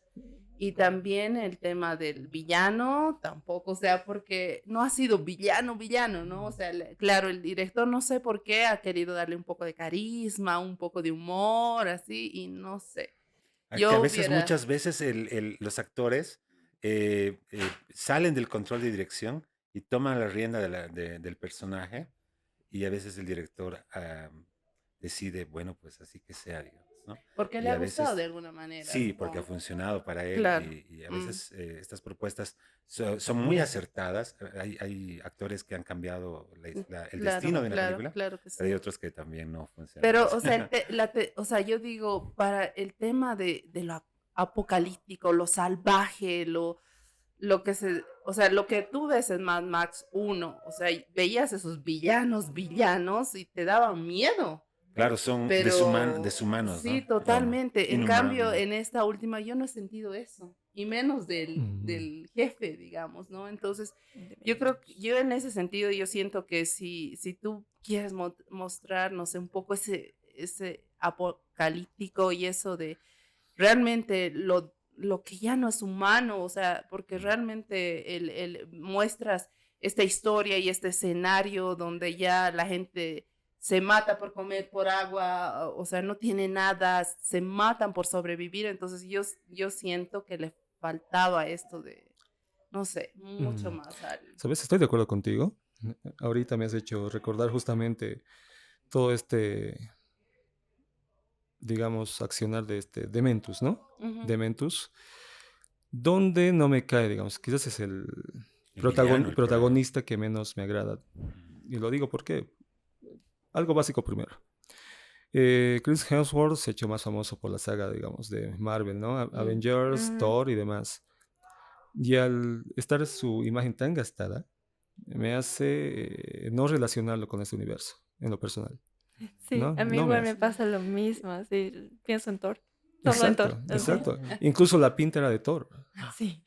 Y también el tema del villano, tampoco, o sea, porque no ha sido villano, ¿no? O sea, claro, el director no sé por qué ha querido darle un poco de carisma, un poco de humor, así, y no sé.
Que a
Yo
veces,
hubiera,
muchas veces, los actores salen del control de dirección y toman la rienda del personaje y a veces el director decide, bueno, pues así que sea, digamos. ¿no?
Porque
Y
le
a
ha gustado
veces,
de alguna manera,
sí, porque ha
supongo.
funcionado para él
Claro.
y a
Mm,
veces estas propuestas son muy acertadas. Hay actores que han cambiado el
claro,
destino de una
claro,
película,
claro que
pero hay
sí.
otros que también no funcionan
Pero,
así.
o sea, o sea, yo digo, para el tema de lo apocalíptico, lo salvaje, lo que o sea, lo que tú ves en Mad Max 1, o sea, veías esos villanos y te daban miedo.
Claro, son
Pero
deshumanos,
sí,
¿no? Digamos,
totalmente. En cambio,
inhumanos.
en esta última yo no he sentido eso, y menos
Mm,
del jefe, digamos, ¿no? Entonces,
De
yo creo que
Vengeance.
yo en ese sentido, yo siento que si tú quieres mostrar, no sé, un poco ese apocalíptico y eso de realmente lo que ya no es humano, o sea, porque
Mm.
realmente muestras esta historia y este escenario donde ya la gente se mata por comer, por agua, o sea, no tiene nada, se matan por sobrevivir, entonces yo siento que le faltaba esto de, no sé, mucho
mm.
más al...
¿Sabes? Estoy de acuerdo contigo. Ahorita me has hecho recordar justamente todo este, digamos, accionar de este Dementus, ¿no?
Ujú,
Dementus, donde no me cae, digamos, quizás es el
El villano, el problema.
protagonista que menos me agrada.
Mm.
Y lo digo porque, algo básico primero. Chris Hemsworth se ha hecho más famoso por la saga, digamos, de Marvel, ¿no?
mm,
Avengers,
Ujú.
Thor y demás. Y al estar su imagen tan gastada, me hace no relacionarlo con este universo, en lo personal.
Sí,
No,
a mí
no me
igual me
hace.
pasa lo mismo, así, pienso en Thor, solo en Thor,
Exacto,
así.
exacto. Incluso la pinta era de Thor.
Sí.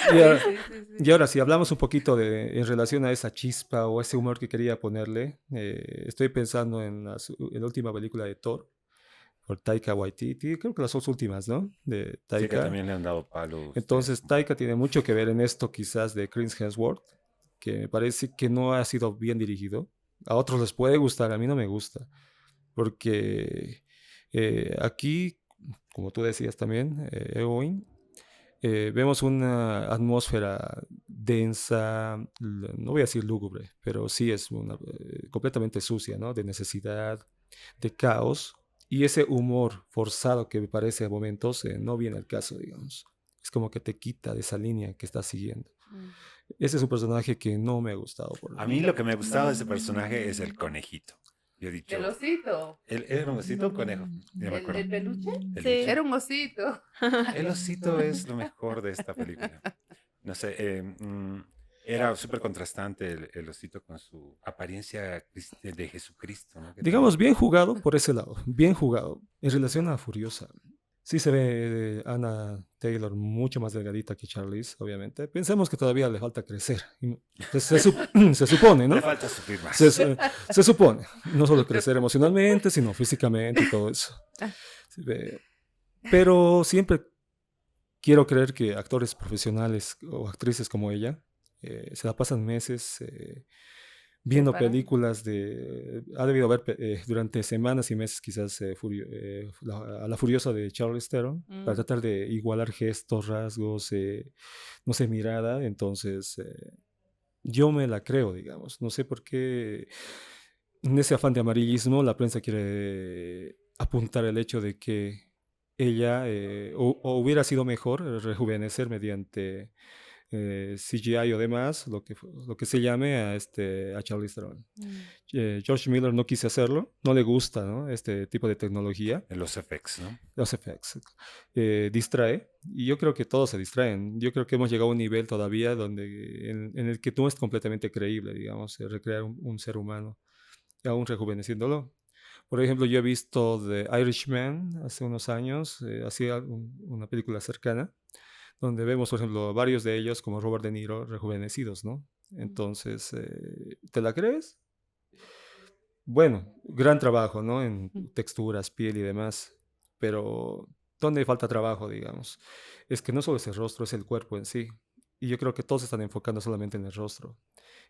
Y
sí,
ahora,
sí, sí, sí.
y ahora, si hablamos un poquito en relación a esa chispa o ese humor que quería ponerle, estoy pensando en la última película de Thor, por Taika Waititi, creo que las dos últimas, ¿no? De
Sí, que
Taika.
también le han dado palo a ustedes.
Entonces, Taika tiene mucho que ver en esto quizás de Chris Hemsworth, que me parece que no ha sido bien dirigido. A otros les puede gustar, a mí no me gusta, porque aquí, como tú decías también, Eowyn, vemos una atmósfera densa, no voy a decir lúgubre, pero sí es completamente sucia, ¿no? De necesidad, de caos, y ese humor forzado que me parece a momentos no viene al caso, digamos. Es como que te quita de esa línea que estás siguiendo.
Mm.
Ese es un personaje que no me ha gustado, por lo
A mí
menos.
lo que me ha gustado de ese personaje es el conejito. Yo he
El
dicho,
osito,
¿él era un osito o un conejo? Ya me acuerdo.
el peluche,
Peluche.
Sí.
era un osito.
El osito es lo mejor de esta película. No sé, era súper contrastante el osito con su apariencia de Jesucristo, ¿no? Que
Digamos,
tenía.
bien jugado por ese lado, bien jugado. En relación a Furiosa, sí se ve Anna Taylor mucho más delgadita que Charlize, obviamente. Pensemos que todavía le falta crecer. Se supone,
Le
¿no?
falta sufrir
Se,
más.
su- se supone. No solo crecer emocionalmente, sino físicamente y todo eso. Se ve- Pero siempre quiero creer que actores profesionales o actrices como ella se la pasan meses viendo
Preparando.
películas ha debido ver durante semanas y meses quizás a la Furiosa de Charlize Theron para
Mm.
tratar de igualar gestos, rasgos, no sé, mirada. Entonces, yo me la creo, digamos. No sé por qué en ese afán de amarillismo la prensa quiere apuntar el hecho de que ella o hubiera sido mejor rejuvenecer mediante CGI o demás, lo que se llame a Charlize Theron.
Mm.
George Miller no quise hacerlo, no le gusta, ¿no? Este tipo de tecnología,
En los effects, ¿no?
los effects. Distrae, y yo creo que todos se distraen. Yo creo que hemos llegado a un nivel todavía en el que no es completamente creíble, digamos, recrear un ser humano, aún rejuveneciéndolo. Por ejemplo, yo he visto The Irishman hace unos años, hacía una película cercana, donde vemos, por ejemplo, varios de ellos, como Robert De Niro, rejuvenecidos, ¿no?
Mm.
Entonces, ¿te la crees? Bueno, gran trabajo, ¿no? En
Mm.
texturas, piel y demás, pero ¿dónde falta trabajo, digamos? Es que no solo es el rostro, es el cuerpo en sí. Y yo creo que todos se están enfocando solamente en el rostro.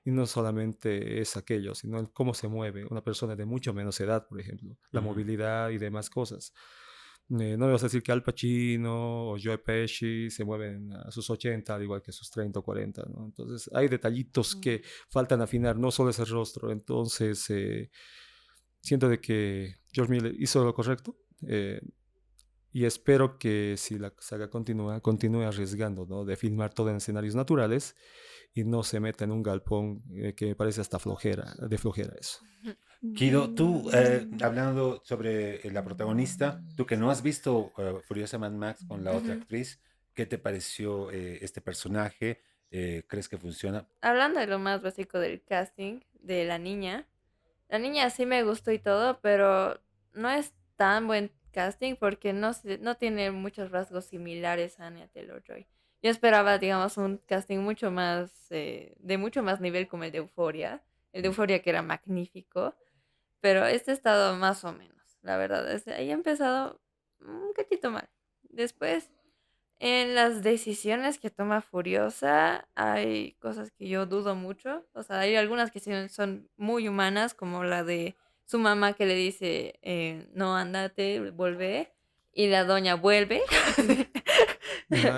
Y no solamente es aquello, sino el cómo se mueve una persona de mucho menos edad, por ejemplo, la
Ujú.
movilidad y demás cosas. No me vas a decir que Al Pacino o Joe Pesci se mueven a sus 80 al igual que a sus 30 o 40, ¿no? Entonces hay detallitos
Mm.
que faltan afinar, no solo es el rostro. Entonces siento de que George Miller hizo lo correcto, eh, y espero que si la saga continúe arriesgando, ¿no? De filmar todo en escenarios naturales y no se meta en un galpón que me parece hasta de flojera eso.
Kido, tú, hablando sobre la protagonista, tú que no has visto Furiosa Mad Max con la otra
Ujú.
actriz, ¿qué te pareció este personaje? ¿Crees que funciona?
Hablando de lo más básico del casting de la niña sí me gustó y todo, pero no es tan buen casting porque no tiene muchos rasgos similares a Anya Taylor-Joy. Yo esperaba, digamos, un casting mucho más, de mucho más nivel como el de Euphoria que era magnífico, pero este ha estado más o menos, la verdad. Desde ahí ha empezado un cachito mal. Después, en las decisiones que toma Furiosa, hay cosas que yo dudo mucho. O sea, hay algunas que sí son muy humanas, como la de su mamá que le dice, no, andate, vuelve. Y la doña vuelve.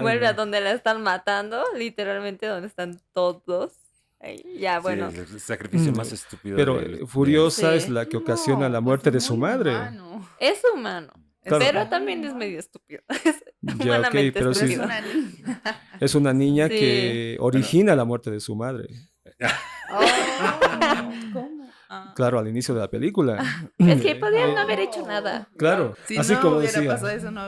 Vuelve a
Mano.
donde la están matando, literalmente donde están todos. Ahí, ya,
Sí,
bueno.
el sacrificio
Mm,
más estúpido
Pero
de...
Furiosa es
Sí,
la que ocasiona la
No, pues
muerte
es
de su
muy
madre.
humano.
es humano.
Claro.
Pero también es medio estúpido. Es
Ya, ok,
humanamente
pero
Pero es
sí,
estúpido.
una niña.
es una niña
Sí.
que
Bueno,
origina la muerte de su madre.
Oh, ¿cómo?
Claro, al inicio de la película.
Es que podían no haber hecho
Oh.
nada.
Claro,
Si
así
no
como
hubiera
decía.
pasado eso, no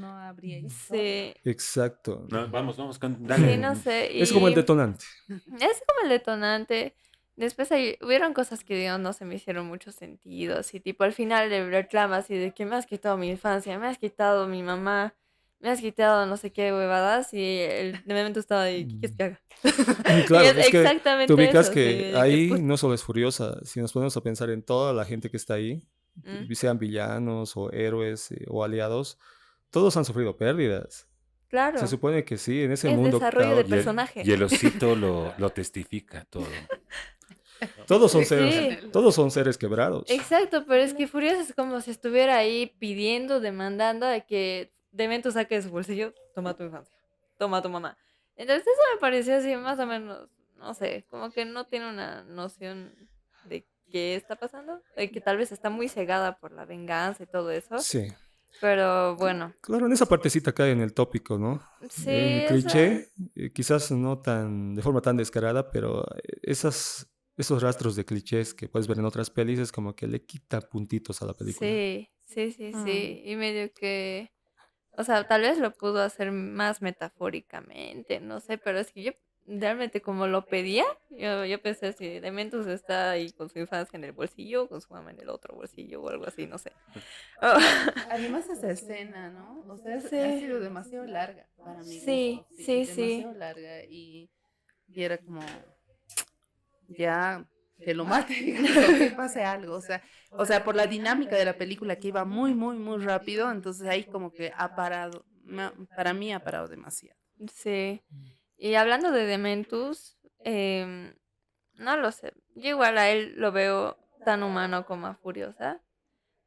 habría historia.
Sí,
Exacto.
no, vamos,
sí,
dale.
no sé.
Es como el
Y
detonante.
es como el detonante. Después hubieron cosas que digamos no se me hicieron mucho sentido. Así tipo al final le reclama así de que me has quitado mi infancia, me has quitado mi mamá, me has quitado no sé qué huevadas. Y el de momento estaba ahí, ¿qué quieres que haga? Y
Claro,
es
es que te
exactamente
ubicas
eso. Sí,
que
de que
ahí no solo es Furiosa, si nos ponemos a pensar en toda la gente que está ahí,
mm,
sean villanos o héroes o aliados, todos han sufrido pérdidas. Se
claro,
supone que sí, en ese
es
mundo
desarrollo de
Y el,
personaje.
y el osito lo testifica todo.
todos son
Sí,
seres,
Sí.
todos son seres quebrados.
Exacto, pero es que Furiosa es como si estuviera ahí pidiendo, demandando a que Demento saque de su bolsillo, toma tu infancia, toma tu mamá. Entonces eso me pareció así más o menos, no sé, como que no tiene una noción de qué está pasando, de que tal vez está muy cegada por la venganza y todo eso,
Sí.
pero bueno,
Claro, en esa partecita cae en el tópico, ¿no?
sí,
En
esa,
cliché, quizás no tan de forma tan descarada, pero esos rastros de clichés que puedes ver en otras pelis es como que le quita puntitos a la película.
sí, sí, sí, sí, y medio que... O sea, tal vez lo pudo hacer más metafóricamente, no sé, pero es que yo realmente como lo pedía, yo pensé si Dementus está ahí con su infancia en el bolsillo, con su mamá en el otro bolsillo o algo así, no sé. Oh,
Además esa escena, ¿no? O sea, ha
sí,
sido demasiado larga para mi
sí,
gusto, sí,
sí, sí,
demasiado larga y era como ya que lo mate, digamos, o que pase algo, o sea, por la dinámica de la película que iba muy, muy, muy rápido, entonces ahí como que ha parado, para mí ha parado demasiado.
sí. Y hablando de Dementus, no lo sé, yo igual a él lo veo tan humano como a Furiosa.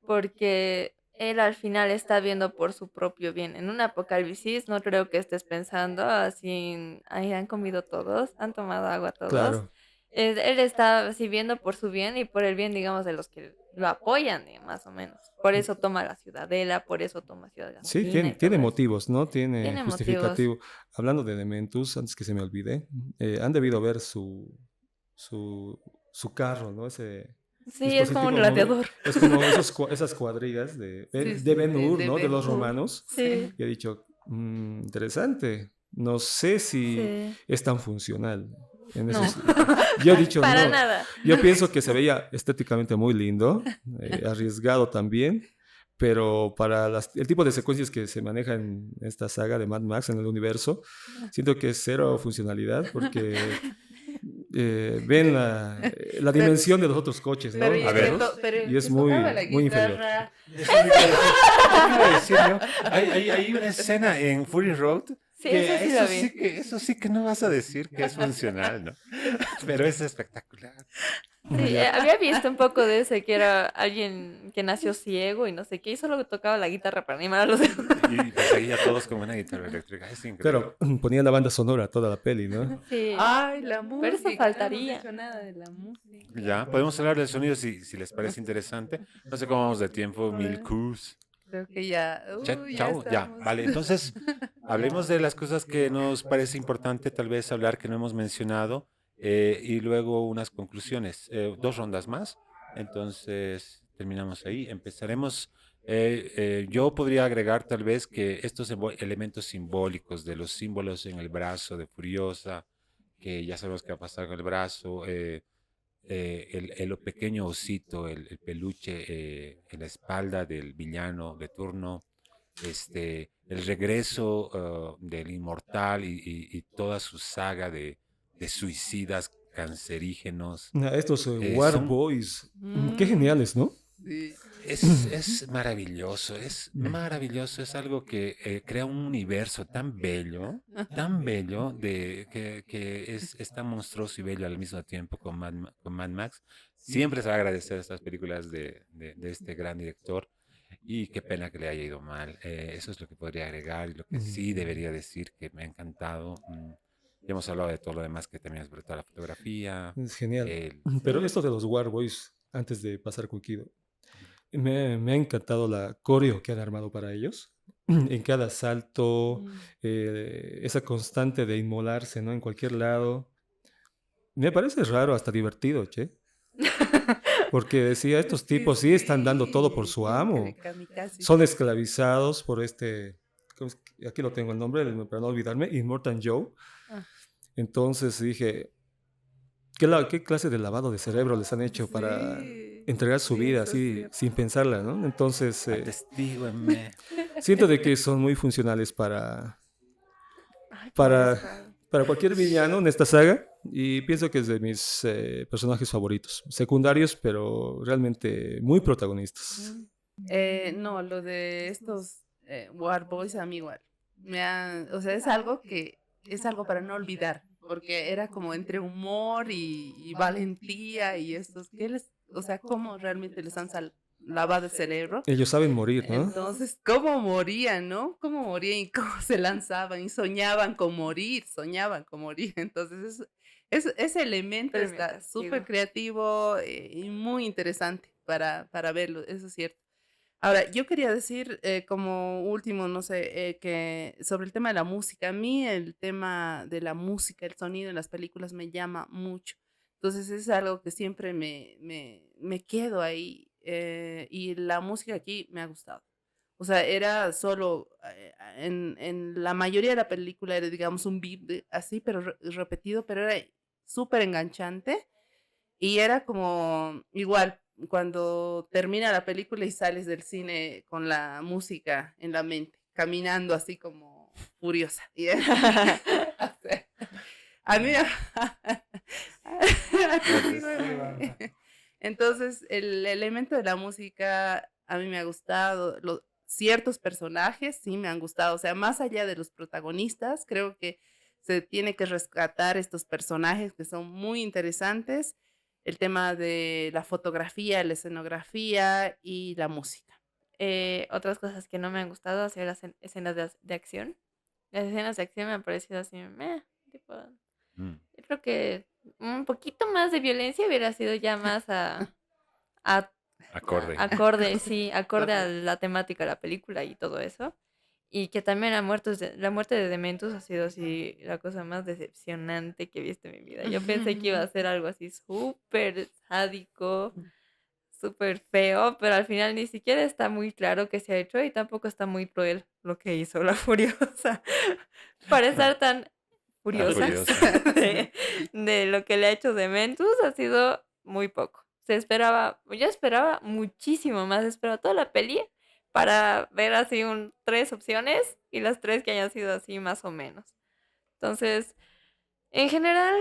Porque él al final está viendo por su propio bien. En un apocalipsis no creo que estés pensando así, ahí han comido todos, han tomado agua todos.
Claro,
Él está así viendo por su bien y por el bien, digamos, de los que lo apoyan, más o menos. Por eso toma la ciudadela, por eso toma Ciudad
sí,
Gasolina
tiene,
y todo
tiene
eso.
motivos, ¿no? Tiene
Tiene motivos.
justificativo. Hablando de Dementus, antes que se me olvide, han debido ver su, su carro, ¿no? Ese
Sí, es como un
dispositivo móvil.
gladiador.
Es como esas cuadrillas
Sí,
de
sí,
Ben-Hur,
de
¿no? De
Ben
los
Hur,
romanos.
Sí,
Y he dicho, interesante. No sé si
sí.
es tan funcional en
No,
esos. Yo he dicho,
para
no.
nada.
Yo pienso que se veía estéticamente muy lindo, arriesgado también, pero para el tipo de secuencias que se manejan en esta saga de Mad Max en el universo, siento que es cero funcionalidad porque ven la
Pero,
dimensión de los otros coches, ¿no?
pero,
Los
A ver.
carros, y
el
es
que tocaba la
muy inferior.
guitarra,
Eso es lo que iba a decir yo. Hay una escena en Fury Road
Sí,
que
eso sí lo vi.
eso sí que no vas a decir que es funcional, ¿no? Pero es espectacular.
Sí,
Ya.
había visto un poco de ese, que era alguien que nació ciego y no sé qué, y solo tocaba la guitarra para animar a los demás.
Y perseguía a todos con una guitarra eléctrica. Es increíble.
Claro, ponía la banda sonora toda la peli, ¿no?
Sí,
ay, la
pero eso
música, no hemos
faltaría.
dicho nada de la música.
Ya, podemos hablar del sonido si les parece interesante. No sé cómo vamos de tiempo, Milkus.
Creo que ya, ya
Chao, ya,
estamos.
vale. Entonces, hablemos de las cosas que nos parece importante tal vez hablar que no hemos mencionado y luego unas conclusiones. Dos rondas más. Entonces, terminamos ahí. Empezaremos. Yo podría agregar tal vez que estos elementos simbólicos de los símbolos en el brazo de Furiosa, que ya sabemos qué va a pasar con el brazo, el pequeño osito, el peluche en la espalda del villano de turno, el regreso del inmortal y toda su saga de suicidas cancerígenos.
Estos War
Son
Boys, qué
Mm,
geniales, ¿no?
sí.
Es maravilloso, es algo que crea un universo tan bello, que es tan monstruoso y bello al mismo tiempo con Mad Max. Siempre se va a agradecer estas películas de este gran director y qué pena que le haya ido mal. Eso es lo que podría agregar y lo que
Mm,
sí debería decir que me ha encantado. Ya hemos hablado de todo lo demás que también es brutal, la fotografía,
es genial. Pero
sí.
esto de los War Boys, antes de pasar con Kido, me ha encantado la coreo que han armado para ellos. En cada salto,
Mm.
esa constante de inmolarse, ¿no? En cualquier lado. Me parece raro, hasta divertido, che. Porque decía,
Es
estos
que
tipos sí están dando todo por
sí,
su
como que
amo.
de kamikaze.
Son esclavizados por este, aquí lo tengo el nombre, para no olvidarme, Immortan Joe.
Ah,
Entonces dije, ¿qué clase de lavado de cerebro les han hecho para
sí,
entregar su
sí,
vida
eso es
así
cierto.
sin pensarla, ¿no? Entonces,
Atestíguenme.
siento de que son muy funcionales
Ay,
para,
pobrecito.
para cualquier villano en esta saga y pienso que es de mis personajes favoritos, secundarios, pero realmente muy protagonistas.
Mm. No, lo de estos War Boys a mí igual. O sea, es algo que es algo para no olvidar, porque era como entre humor y valentía y estos, o sea, cómo realmente les han lavado el cerebro.
Ellos saben morir, ¿no?
Entonces, cómo morían, ¿no? Cómo morían y cómo se lanzaban y soñaban con morir, soñaban con morir. Entonces, ese elemento
Premio
está súper
castigo.
creativo y muy interesante para verlo, eso es cierto. Ahora, yo quería decir como último, no sé, que sobre el tema de la música, a mí el tema de la música, el sonido en las películas me llama mucho. Entonces es algo que siempre me quedo ahí y la música aquí me ha gustado. O sea, era solo, en la mayoría de la película era, digamos, un beat así, pero repetido, pero era súper enganchante y era como igual, cuando termina la película y sales del cine con la música en la mente, caminando así como furiosa. Y a mí,
Atestíguenme.
entonces el elemento de la música a mí me ha gustado, ciertos personajes sí me han gustado, o sea, más allá de los protagonistas, creo que se tiene que rescatar estos personajes que son muy interesantes, el tema de la fotografía, la escenografía y la música.
Otras cosas que no me han gustado han sido las escenas de acción. Las escenas de acción me han parecido así, tipo,
Mm,
yo creo que un poquito más de violencia hubiera sido ya más a-
Acorde.
acorde, sí, acorde a
Correcto.
la temática de la película y todo eso. Y que también la muerte de Dementus ha sido así la cosa más decepcionante que he visto en mi vida. Yo pensé que iba a ser algo así súper sádico, súper feo, pero al final ni siquiera está muy claro qué se ha hecho y tampoco está muy cruel lo que hizo la Furiosa. Para estar tan
Tan
furiosa
furiosa.
de lo que le ha hecho Dementus ha sido muy poco. Yo esperaba muchísimo más, esperaba toda la peli para ver así tres opciones y las tres que hayan sido así más o menos. Entonces, en general,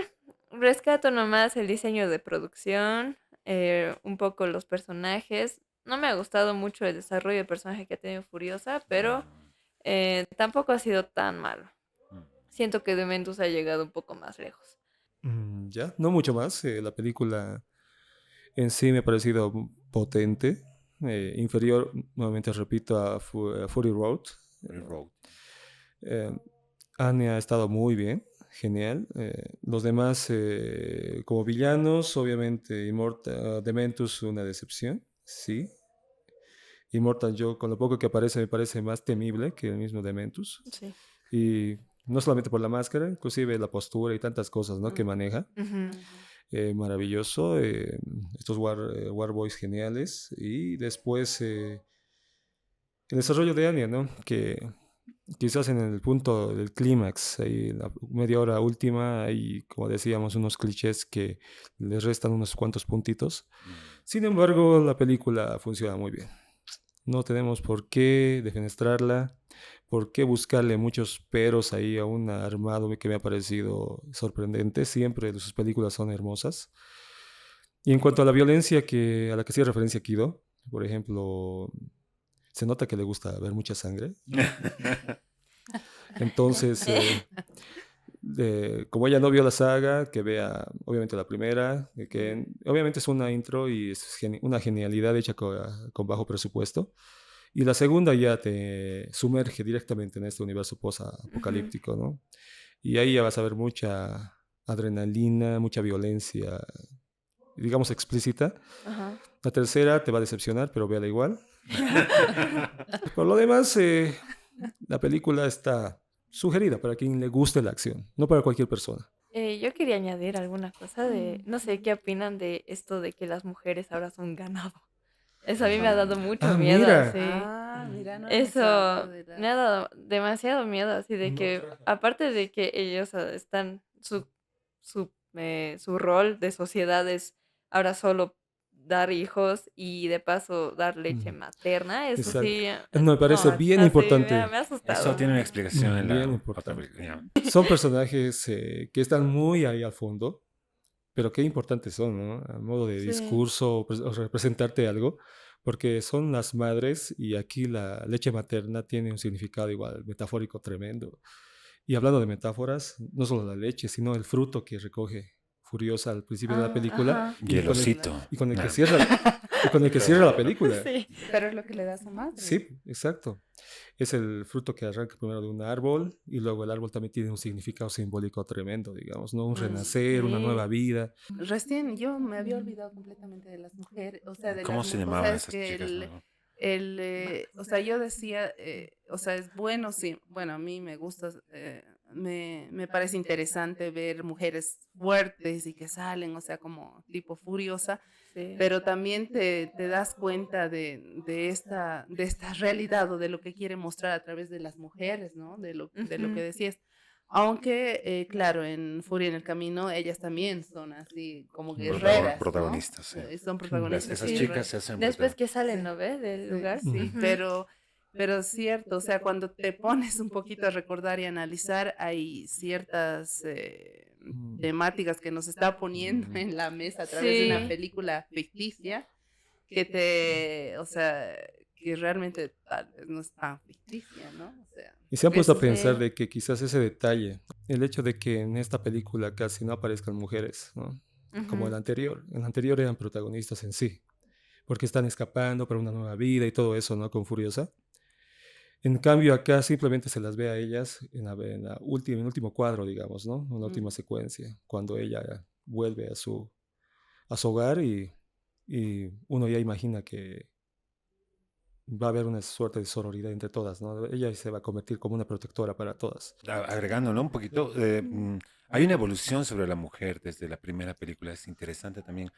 rescato nomás el diseño de producción, un poco los personajes. No me ha gustado mucho el desarrollo de personaje que ha tenido Furiosa, pero tampoco ha sido tan malo.
Mm,
Siento que Dementus ha llegado un poco más lejos.
Ya, no mucho más. La película en sí me ha parecido potente, inferior, nuevamente repito, a Fury Road.
Fury Road.
Eh, Anya ha estado muy bien, genial. Los demás, como villanos, obviamente, Dementus, una decepción, sí. Immortal Joe, con lo poco que aparece, me parece más temible que el mismo Dementus.
Sí.
Y no solamente por la máscara, inclusive la postura y tantas cosas, ¿no? que maneja.
Ujú.
Maravilloso. Estos War Boys geniales. Y después el desarrollo de Anya, ¿no? Que quizás en el punto del clímax, ahí la media hora última, hay, como decíamos, unos clichés que le restan unos cuantos puntitos. Sin embargo, la película funciona muy bien. No tenemos por qué defenestrarla, por qué buscarle muchos peros ahí a un armado que me ha parecido sorprendente. Siempre sus películas son hermosas. Y en cuanto a la violencia a la que hacía referencia Kido, por ejemplo, se nota que le gusta ver mucha sangre. Entonces, como ella no vio la saga, que vea obviamente la primera, que obviamente es una intro y es una genialidad hecha con bajo presupuesto. Y la segunda ya te sumerge directamente en este universo post-apocalíptico, ¿no? Y ahí ya vas a ver mucha adrenalina, mucha violencia, digamos explícita.
Ajá.
La tercera te va a decepcionar, pero véala igual. Por lo demás, la película está sugerida para quien le guste la acción, no para cualquier persona.
Yo quería añadir alguna cosa de, no sé, ¿qué opinan de esto de que las mujeres ahora son ganado? Eso a mí me ha dado mucho miedo,
mira.
sí.
Mira, no hemos
Eso
hablado de
me ha dado demasiado miedo, así de
No
que,
trabaja.
aparte de que ellos están, su rol de sociedad es ahora solo dar hijos y de paso dar leche
Mm,
materna, eso
exacto.
sí,
Me parece
no,
bien
así
importante.
me ha
Eso
asustado.
tiene una explicación en
Bien
la otra
importante.
película.
Son personajes que están muy ahí al fondo, pero qué importantes son, ¿no? A modo de
Sí.
discurso o representarte algo, porque son las madres y aquí la leche materna tiene un significado igual, metafórico tremendo. Y hablando de metáforas, no solo la leche, sino el fruto que recoge Furiosa al principio de la película
Ajá.
Y el
con
osito.
y con el que
Ah.
cierra, y con el que cierra la película.
Sí.
Pero es lo que le da a su madre.
Sí, exacto. Es el fruto que arranca primero de un árbol y luego el árbol también tiene un significado simbólico tremendo, digamos, ¿no? Un renacer, una
Sí.
nueva vida.
Recién yo me había olvidado completamente de las mujeres, o sea, de
¿Cómo
las
se
o
llamaban
sea,
esas chicas? ¿No?
o sea, yo decía, o sea, es bueno, sí, bueno, a mí me gusta, me parece interesante ver mujeres fuertes y que salen, o sea, como tipo Furiosa,
Sí.
pero también te das cuenta de esta realidad o de lo que quiere mostrar a través de las mujeres, ¿no? De lo
Ujú.
que decías. Aunque, claro, en Furia en el Camino, ellas también son así como guerreras, ¿no?
Protagonistas, sí.
Son protagonistas.
Esas
y
chicas se hacen
Después
protagonistas.
que salen, ¿no ves? Del
Sí,
lugar.
sí,
Ujú.
pero es cierto, o sea, cuando te pones un poquito a recordar y analizar, hay ciertas temáticas que nos está poniendo en la mesa a través de una
Sí.
película ficticia o sea, que realmente tal vez no es tan ficticia, ¿no? O sea,
Y se han puesto a
eso
pensar
Sí.
de que quizás ese detalle, el hecho de que en esta película casi no aparezcan mujeres, ¿no? Como el
Ujú.
anterior. El anterior eran protagonistas en sí, porque están escapando para una nueva vida y todo eso, ¿no? Con Furiosa. En cambio, acá simplemente se las ve a ellas en la última, en el último cuadro, digamos, ¿no? En la última secuencia, cuando ella vuelve a su hogar y uno ya imagina que va a haber una suerte de sororidad entre todas, ¿no? Ella se va a convertir como una protectora para todas.
Agregándolo un poquito, hay una evolución sobre la mujer desde la primera película, es interesante también.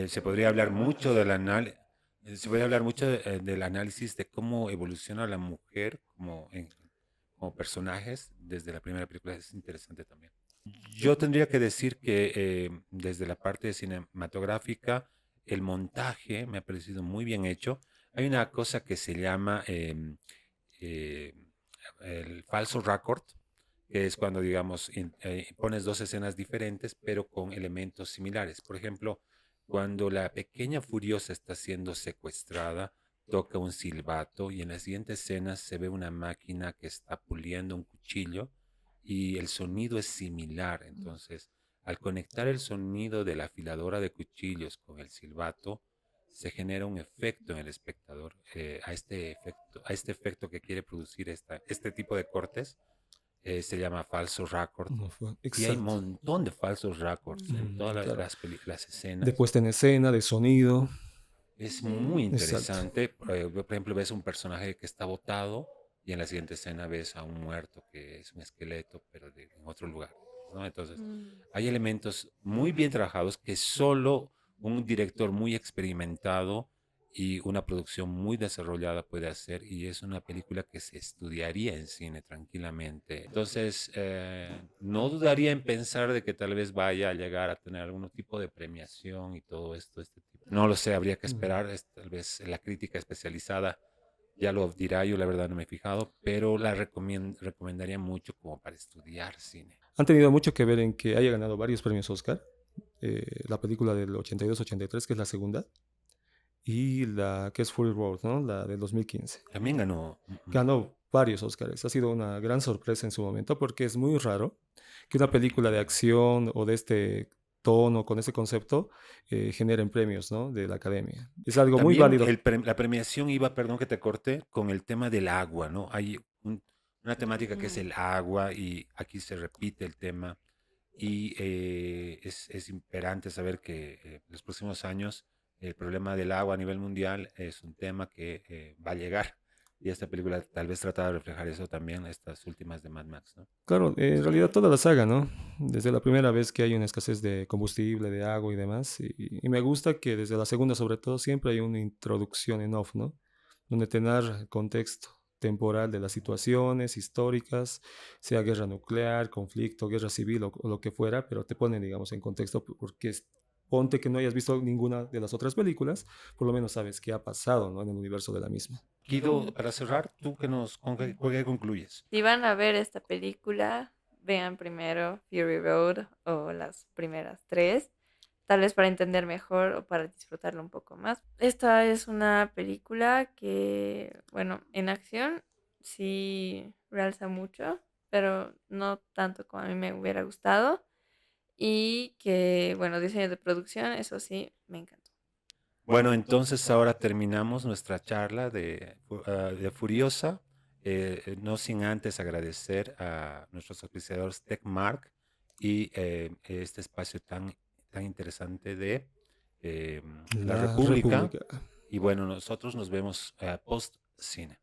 Se podría hablar mucho se podría hablar mucho del análisis de cómo evoluciona la mujer como personajes desde la primera película, es interesante también. Yo tendría que decir que desde la parte cinematográfica, el montaje me ha parecido muy bien hecho. Hay una cosa que se llama eh, el falso raccord, que es cuando, digamos, pones dos escenas diferentes, pero con elementos similares. Por ejemplo, cuando la pequeña Furiosa está siendo secuestrada, toca un silbato y en la siguiente escena se ve una máquina que está puliendo un cuchillo y el sonido es similar. Entonces, al conectar el sonido de la afiladora de cuchillos con el silbato, se genera un efecto en el espectador. A este efecto que quiere producir este tipo de cortes se llama falso record.
No fue-
Y hay un
Exacto.
montón de falsos records en todas
Claro.
las escenas.
De puesta en escena, de sonido.
Es muy
Exacto.
interesante. Por ejemplo, ves un personaje que está botado y en la siguiente escena ves a un muerto que es un esqueleto, pero en otro lugar, ¿no? Entonces,
Mm.
hay elementos muy bien trabajados que solo un director muy experimentado y una producción muy desarrollada puede hacer, y es una película que se estudiaría en cine tranquilamente. Entonces, no dudaría en pensar de que tal vez vaya a llegar a tener algún tipo de premiación y todo esto, este tipo. No lo sé, habría que
Mm.
esperar, tal vez la crítica especializada ya lo dirá, yo la verdad no me he fijado, pero la recomendaría mucho como para estudiar cine.
Han tenido mucho que ver en que haya ganado varios premios Oscar. La película del 82-83, que es la segunda, y la que es Fury Road, ¿no? La del 2015.
También ganó.
Ganó varios Oscars. Ha sido una gran sorpresa en su momento porque es muy raro que una película de acción o de este tono, con ese concepto, generen premios, ¿no? De la academia. Es algo muy
También
válido.
la premiación iba, perdón que te corte, con el tema del agua, ¿no? Hay una temática que es
Mm.
el agua y aquí se repite el tema y es imperante saber que los próximos años el problema del agua a nivel mundial es un tema que va a llegar, y esta película tal vez trata de reflejar eso también, estas últimas de Mad Max, ¿no?
Claro, en realidad
Sí.
toda la saga, ¿no? Desde la primera vez que hay una escasez de combustible, de agua y demás. Y me gusta que desde la segunda, sobre todo, siempre hay una introducción en off, ¿no? Donde tener contexto temporal de las situaciones históricas, sea guerra nuclear, conflicto, guerra civil o lo que fuera, pero te ponen, digamos, en contexto porque ponte que no hayas visto ninguna de las otras películas, por lo menos sabes qué ha pasado, ¿no? En el universo de la misma.
Guido, para cerrar, ¿tú con qué concluyes?
Si van a ver esta película, vean primero Fury Road o las primeras tres, tal vez para entender mejor o para disfrutarlo un poco más. Esta es una película que, bueno, en acción sí realza mucho, pero no tanto como a mí me hubiera gustado. Y que, bueno, diseño de producción, eso sí, me encantó.
Bueno, entonces ahora terminamos nuestra charla de Furiosa, no sin antes agradecer a nuestros auspiciadores TechMark y este espacio tan interesante de eh, La
La
República.
República.
Y bueno, nosotros nos vemos post cine.